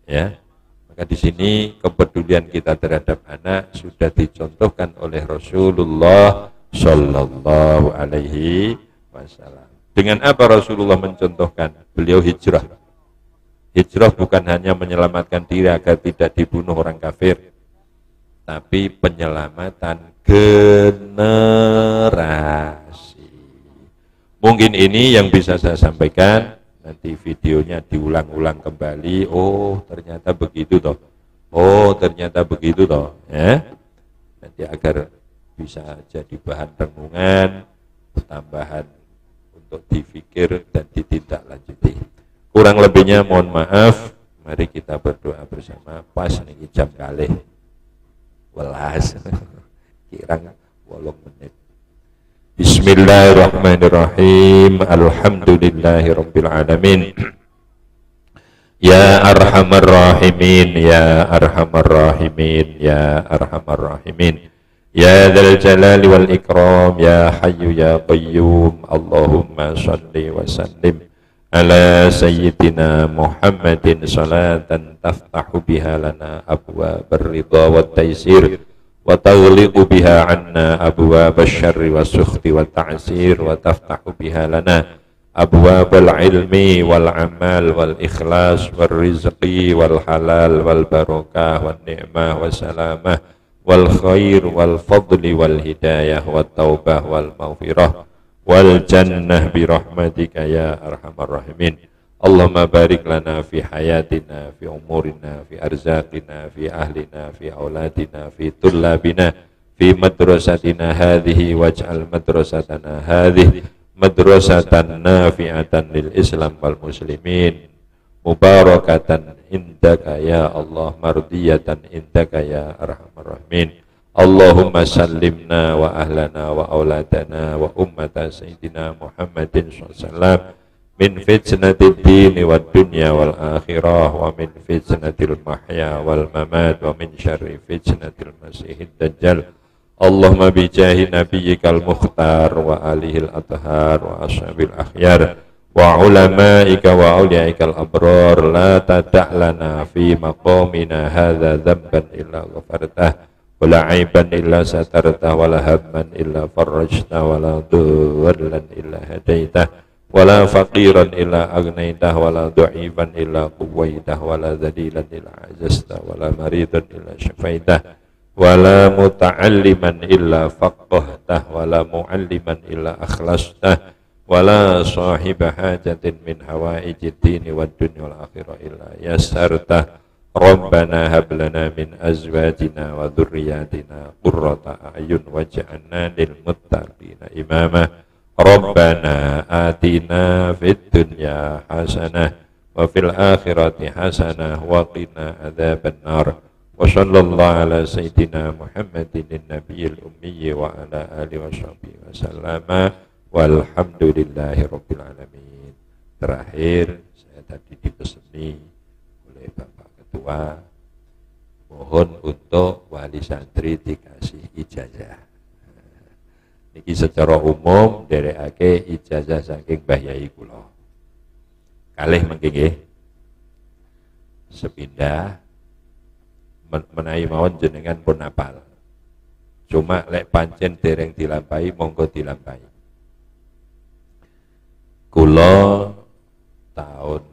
Ya, maka di sini kepedulian kita terhadap anak sudah dicontohkan oleh Rasulullah Shallallahu Alaihi Wasallam. Dengan apa Rasulullah mencontohkan? Beliau hijrah. Hijrah bukan hanya menyelamatkan diri agar tidak dibunuh orang kafir, tapi penyelamatan generasi. Mungkin ini yang bisa saya sampaikan. Nanti videonya diulang-ulang kembali. Oh ternyata begitu toh. Oh ternyata begitu toh. Ya. Nanti agar bisa jadi bahan renungan, tambahan untuk dipikir dan ditindaklanjuti. Kurang lebihnya mohon maaf. Mari kita berdoa bersama. Pas nih jam kalih welas kirang 8 menit. Bismillahirrahmanirrahim. Alhamdulillahirabbil alamin. Ya arhamar rahimin, ya arhamar rahimin, ya arhamar rahimin. Ya dzal jalali wal ikram, ya hayyu ya qayyum. Allahumma shalli wa sallim ala sayyidina Muhammadin salatan taftahu biha lana abwabar ridha wat taysir wa taghliqu biha anna abwabasy syarri was-sukhti wat ta'sir wa taftahu biha lana abwabal ilmi wal amal wal ikhlas wal rizqi wal halal wal barakah wan ni'mah was salamah wal khair wal fadli wal hidayah wat taubah wal maghfirah wal jannah bi rahmatika ya arhamar rahimin. Allahumma barik lana fi hayatina, fi umurina, fi arzaqina, fi ahlina, fi auladina, fi tullabina, fi madrasatina hadhihi waj'al madrasatana hadhihi madrasatan nafi'atan lil Islam wal muslimin, mubarakatan indaka ya Allah, mardiyatan indaka ya arhamar rahimin. Allahumma sallimna wa ahlana wa auladana wa ummata sayyidina Muhammadin sallallahu min fitnatid dini wad dunya wal akhirah wa min fitnatil mahya wal mamat wa min syarri fitnatil masihid dajjal. Allahumma bi jahi nabiyyikal mukhtar wa alihil athhar wa ashabil akhyar wa ulamaika wa awliyaikal abrar la tada' lana fi maqamina hadza dhanban illa ghafartah wala aiban illa satartah wala hamman illa farajtah wala dhallan illa hadaitah wala faqiran illa agnaitah wala du'ifan illa quwaitah wala dhalilan illa azastah wala maridan illa syafaitah wala muta'alliman illa faqahtah wala mu'alliman illa akhlastah wala sahiba hajatin min hawaijid dini wad dunya wal akhirah illa yassartah. Rabbana hab lana min azwajina wa dhurriyyatina qurrata a'yun waj'alna lil muttaqina imama. Rabbana atina fid dunya hasanah wa fil akhirati hasanah wa qina adzabannar. Wa sallallahu ala sayyidina Muhammadin nabiyil ummi wa ala alihi washabbihi wasallama walhamdulillahi rabbil alamin. Terakhir saya tadi dipeseni oleh Bapak Ketua, mohon untuk wali santri dikasih ijazah. Niki secara umum derekake ijazah saking Mbah Yai kula. Kalih mengki nggih. Sepindah menawi mawon jenengan pun apal. Cuma lek pancen dereng dilampahi monggo dilampahi. Kula tahun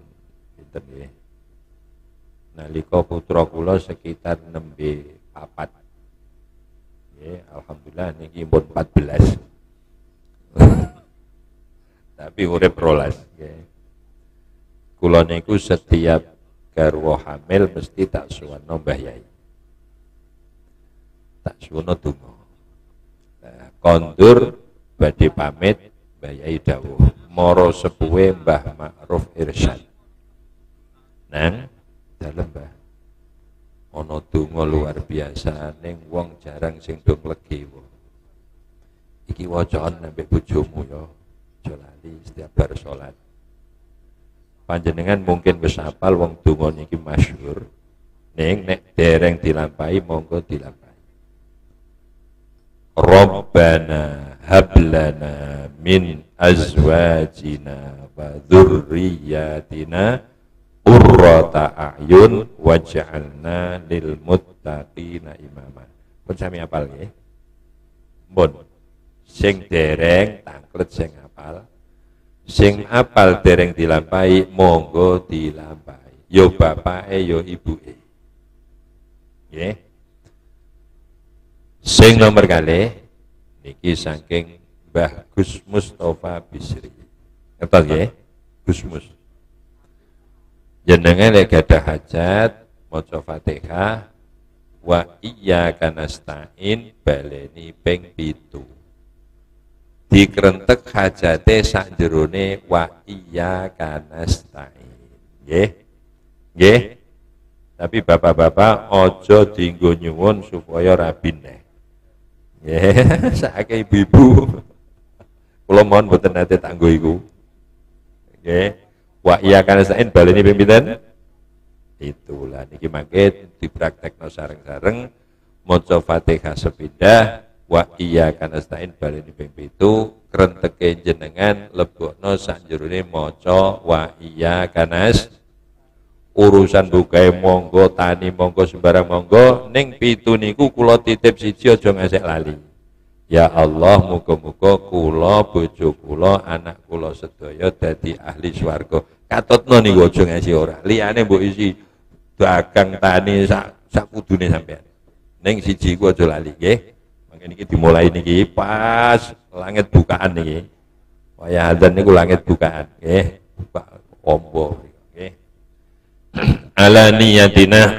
pinten nggih. Nalika putra kula sekitar nembe 4. Nggih, alhamdulillah niki pun 14. Tapi urip 12 nggih. Kula niku setiap garwa hamil mesti tak suwana Mbah Yai. Tak suwana donga. Nah, kondur badhe pamit Mbah Yai dawuh, mara sepuhe Mbah Ma'ruf Irsyad. Nang dalem Mbah. Ana donga luar biasa ning wong jarang sing do mlegi. Iki wacaan nambah bojomu ya. Aja lali setiap bar salat. Panjenengan mungkin wis hafal wong donga niki masyhur. Ning nek dereng dilampahi monggo dilampahi. Rabbana hab lana min azwajina wa dzurriyyatina qurrata a'yun waj'alna lil muttaqina imama. Pun sami hafal nggih. Mun sing dereng tanglet sing hafal. Sing apal dereng dilampahi monggo dilampahi. Yo bapake yo ibuke. Nggih. Sing nomor kalih niki saking Mbah Gus Mustofa Bisri. Ngertos nggih? Gus Mus. Jenengan lek gadah hajat maca Fatihah wa iyyaka nasta'in baleni ping 7. Dikrentek hajate sak jerone wa iyyaka nasta'in. Nggih. Nggih. Tapi bapak-bapak aja dienggo nyuwun supaya rabin neh. Nggih, sakake ibu-ibu. Kula mohon mboten nate tanggo iku. Nggih. Wa iyyaka nasta'in baleni ping pinten? Itulah niki mangke dipraktekno sareng-sareng maca Fatihah sepindah wa iyyaka nasta'in baleni ping 7 krenteke jenengan lebokno sanjerone maca wa iyyaka nasta'in. Urusan bukae monggo, tani monggo, sembarang monggo, ning 7 niku kula titip siji aja ngasek lali. Ya Allah, muga-muga kula, bojo kula, anak kula sedaya dadi ahli swarga. Katutno niku aja ngasih ora. Liyane mbok isi dagang tani sak kudune sampean. Ning siji ku aja lali nggih. Niki dimulai niki pas langit bukaan niki. Waya adzan niku langit bukaan nggih. Buka ombo nggih. Ala niyatina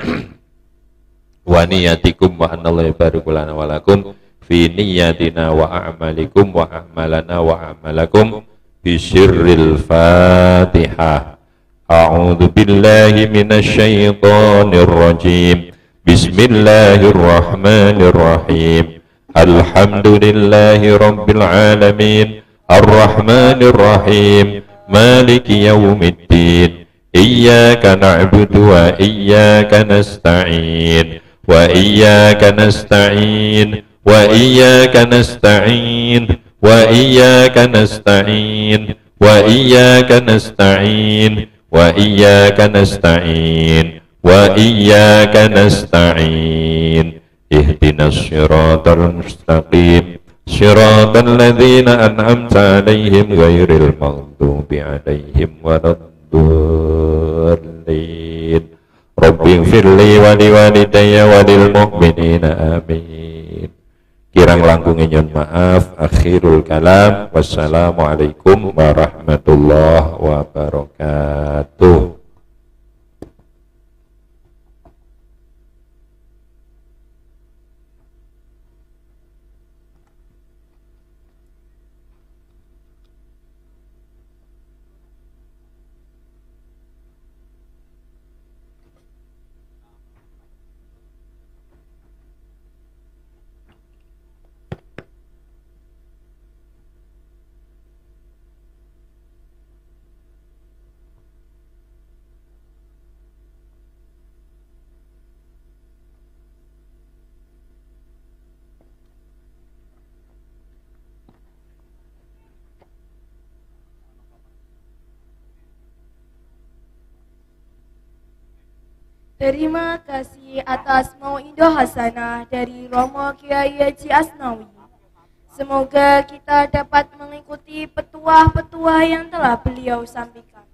wa niyatikum wa anallahu yubariku lana wa lakum fi niyatina wa a'malikum wa a'malana wa a'malakum bi sirril Fatihah. A'udzu billahi minasy syaithanir rajim. Bismillahirrahmanirrahim. Alhamdulillahi rabbil alamin. Ar-Rahmanir Rahim. Maliki yaumiddin. Iyyaka na'budu wa iyyaka nasta'in. Wa iyyaka nasta'in. Wa iyyaka nasta'in. Wa iyyaka nasta'in. Wa iyyaka nasta'in. Wa iyyaka nasta'in. Wa iyyaka nasta'in. Ihdinas siratal mustaqim. Siratal ladzina an'amta 'alaihim ghairil maghdubi 'alaihim waladdallin. Rabbighfirli wa liwalidayya wa lil mu'minina amin. Kirang langkung nyuwun maaf. Akhirul kalam. Wassalamualaikum warahmatullahi wabarakatuh. Terima kasih atas mau'idah hasanah dari Romo Kiai Haji Asnawi. Semoga kita dapat mengikuti petuah-petuah yang telah beliau sampaikan.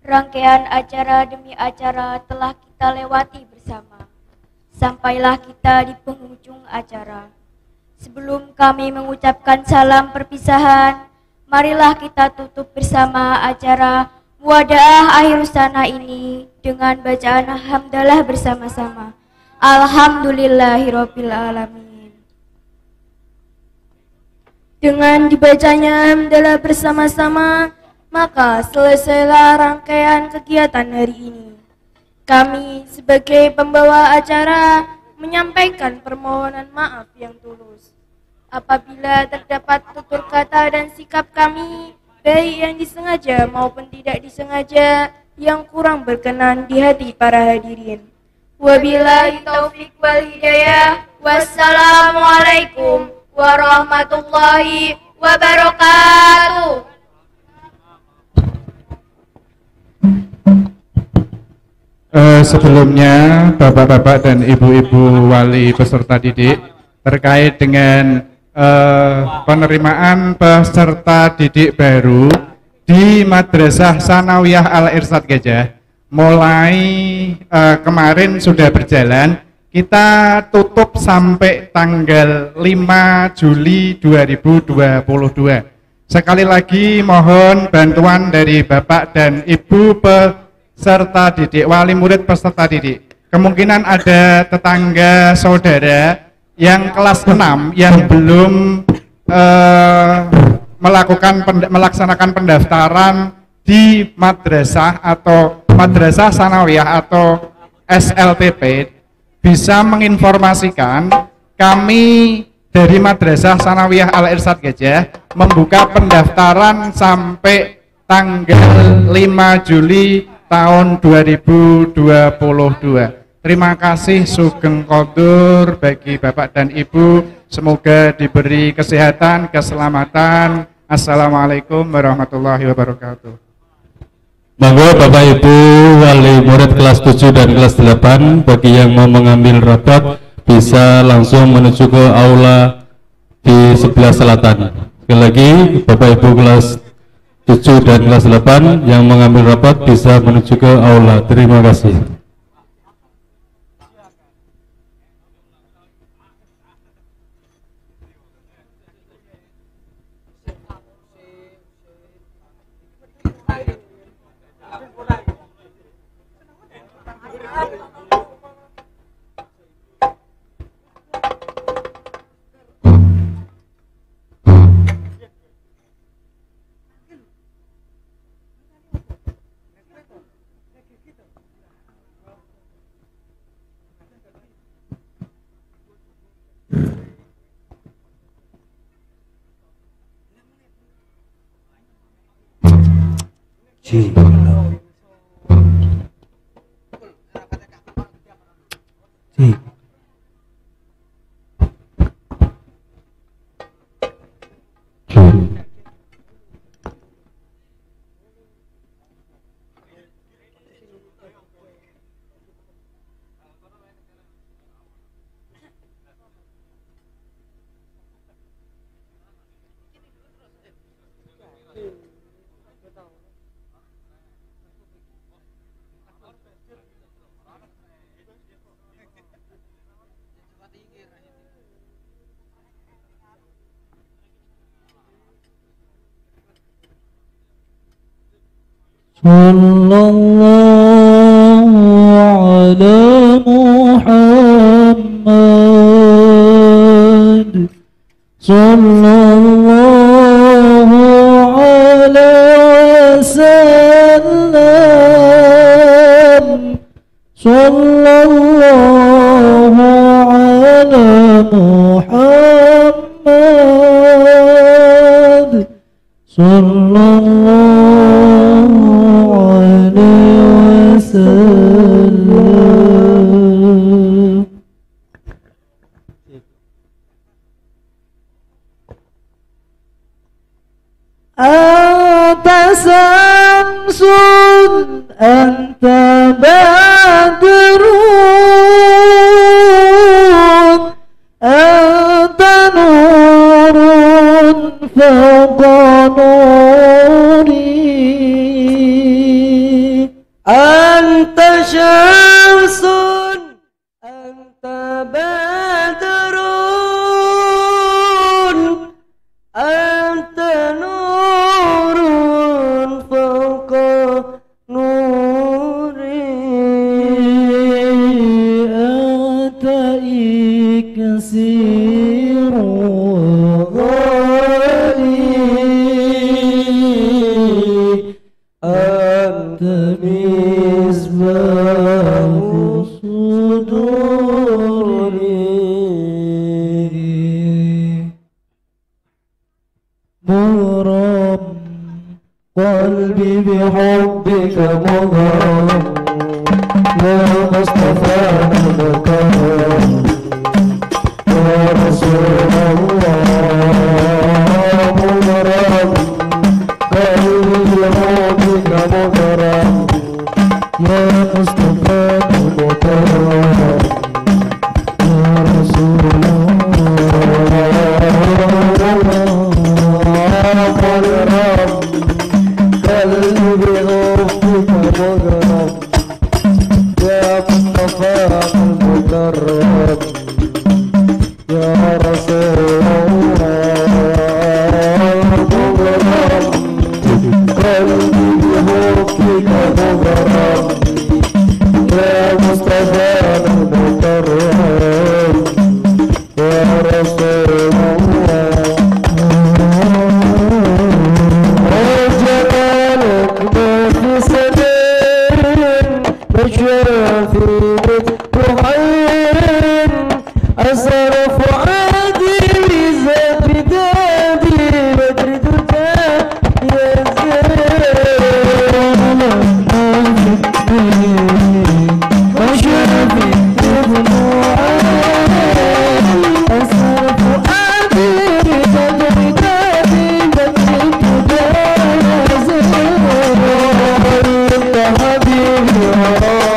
Rangkaian acara demi acara telah kita lewati bersama. Sampailah kita di penghujung acara. Sebelum kami mengucapkan salam perpisahan, marilah kita tutup bersama acara Muwadaah akhir sana ini dengan bacaan hamdalah bersama-sama. Alhamdulillahirabbil alamin. Dengan dibacanya hamdalah bersama-sama, maka selesailah rangkaian kegiatan hari ini. Kami sebagai pembawa acara menyampaikan permohonan maaf yang tulus apabila terdapat tutur kata dan sikap kami, baik yang disengaja maupun tidak disengaja, yang kurang berkenan di hati para hadirin. Wabillahi taufik wal hidayah. Wassalamualaikum warahmatullahi wabarakatuh. Sebelumnya bapak-bapak dan ibu-ibu wali peserta didik terkait dengan penerimaan peserta didik baru di Madrasah Sanawiyah Al-Irsyad Gajah mulai kemarin sudah berjalan. Kita tutup sampai tanggal 5 Juli 2022. Sekali lagi mohon bantuan dari bapak dan ibu peserta didik, wali murid peserta didik. Kemungkinan ada tetangga saudara yang kelas 6 yang belum melaksanakan pendaftaran di madrasah atau Madrasah Sanawiyah atau SLTP bisa menginformasikan kami dari Madrasah Sanawiyah Al-Irsyad Gajah membuka pendaftaran sampai tanggal 5 Juli tahun 2022. Terima kasih sugeng kodur bagi Bapak dan Ibu. Semoga diberi kesehatan, keselamatan. Assalamualaikum warahmatullahi wabarakatuh. Monggo Bapak Ibu wali murid kelas 7 dan kelas 8 bagi yang mau mengambil rapot bisa langsung menuju ke aula di sebelah selatan. Sekali lagi Bapak Ibu kelas 7 dan kelas 8 yang mengambil rapot bisa menuju ke aula. Terima kasih. Sallallahu ala Muhammad. Sallallahu alaihi wasallam. Sallallahu ala Muhammad. Sallallahu Anta samsul أنت بدر أنت نور فوق نوري أنت شمس أنت بدر أنت نور فوق نوري أنت إكسير غالي أنت مصباح صدوري مغرم قلبي بحبك مغرم يا مصطفى مكرم يا رسول الله مغرم قلبي بحبك مغرم يا مصطفى مكرم يا رسول الله قلبي غفك مغرم يا مصطفى المكرم يا رسول الله مغرم قلبي غفك مغرم يا مصطفى المكرم يا رسول الله شافي بحير أسر فؤادي بزاد بدادي بدر دركا يا زين وشافي بدموعي أسر فؤادي بزاد بدادي بدر دركا يا زين أنت حبيبي يا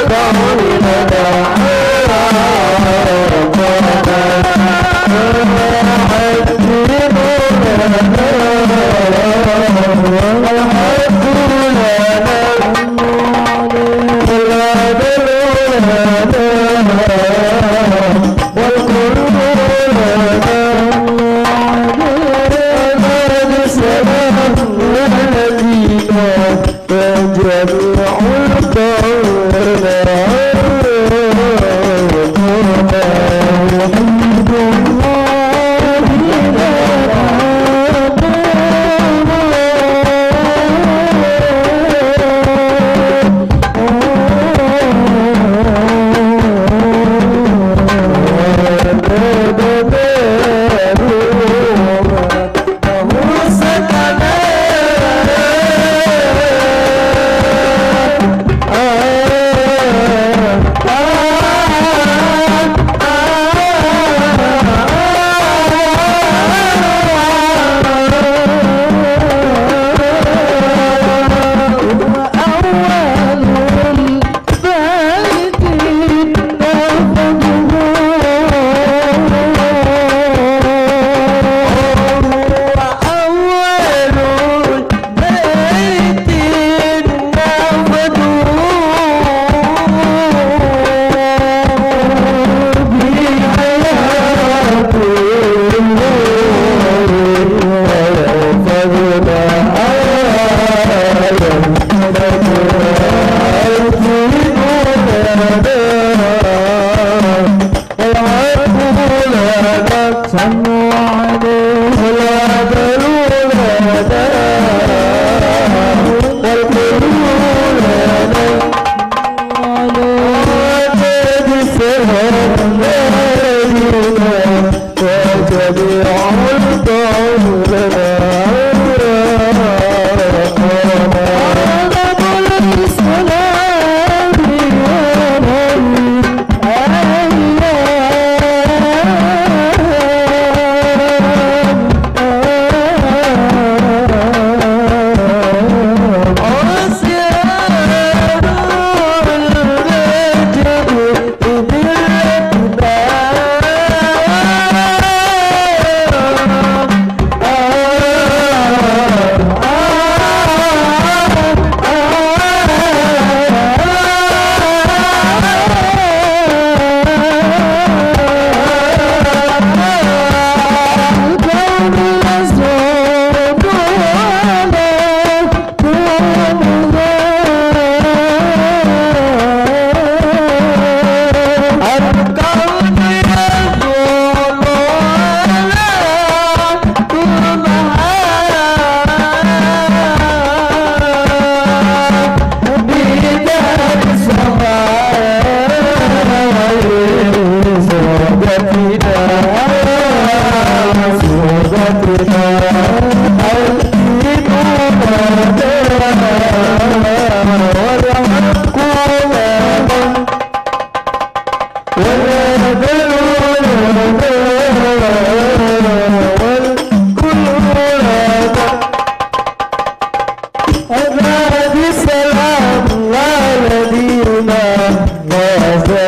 القول لنا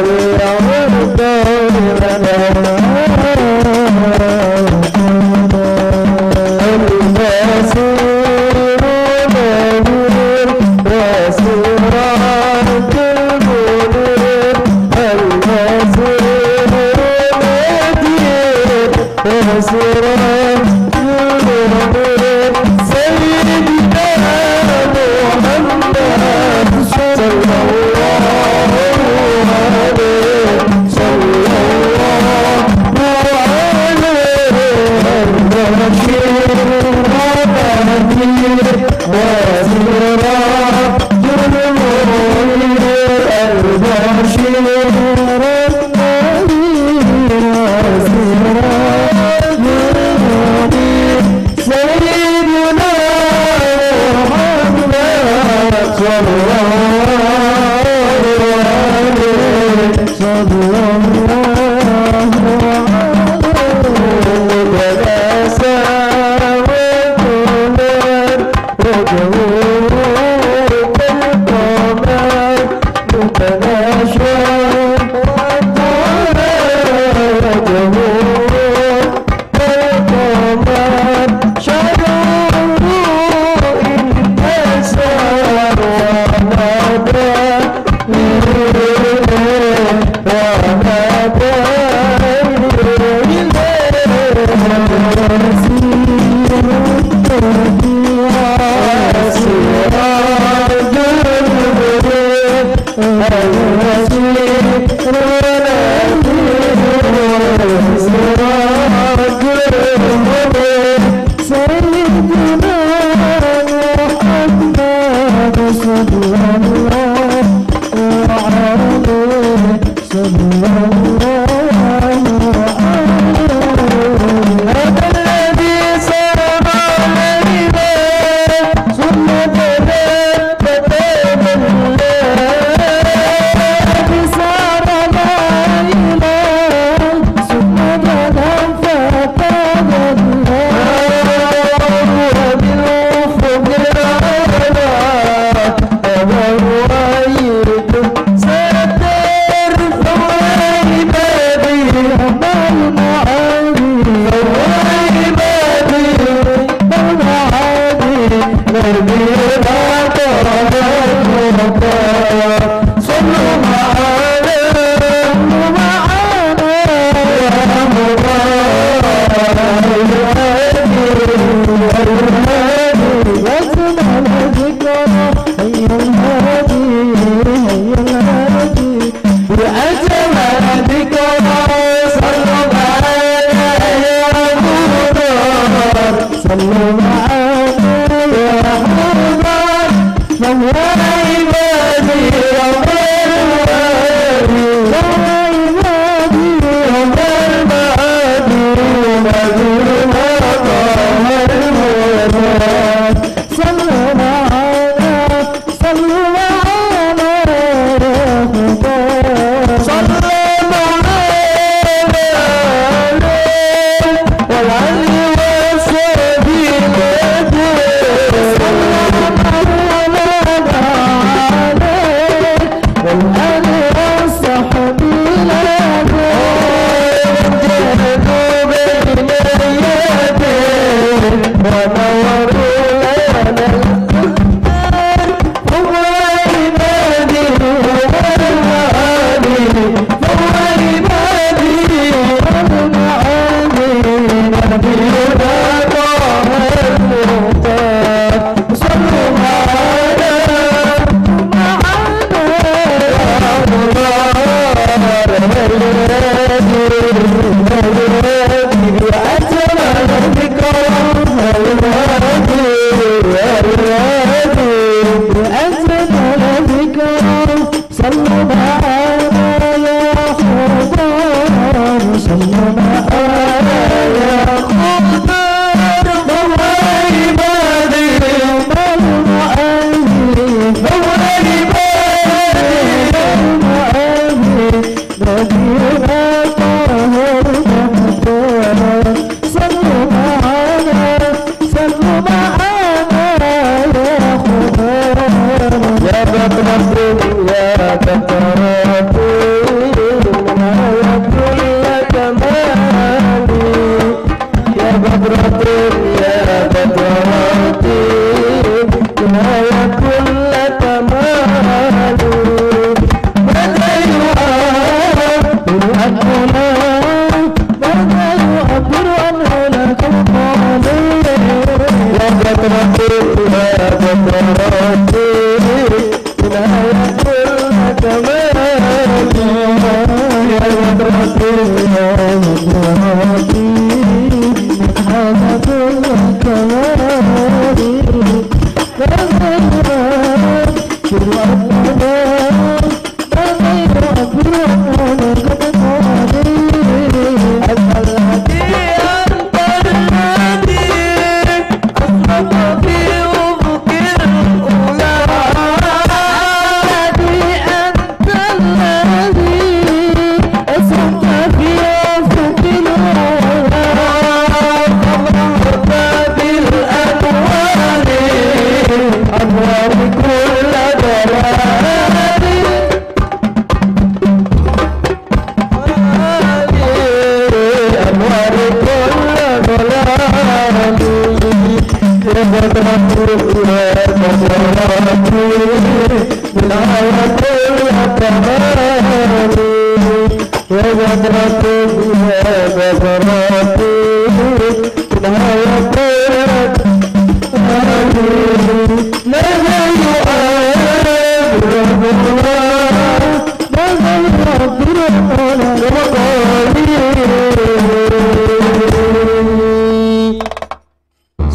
يا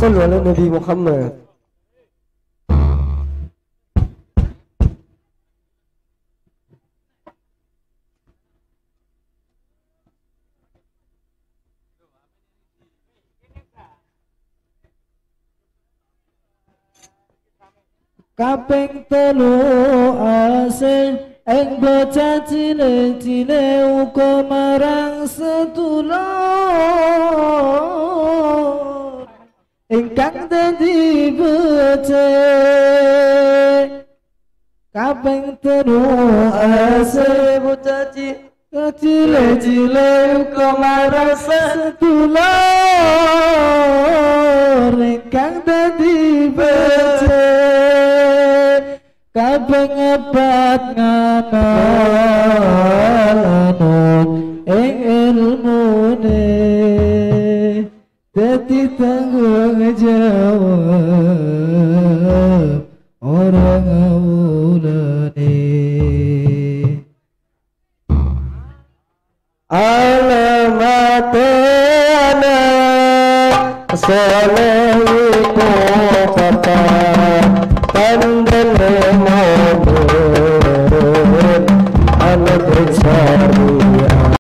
Sallu ala Nabi Muhammad. Kaping telu asing ing bocah cilik-cilik uga marang sedulur ingkang dadi becik. Kaping telu asing bocah cilik-cilik uga marang sedulur ingkang dadi becik. Kabeh ngebat nganalanu ing ilmune dadi tanggung jawab orang awulane. Alamatana saleh iku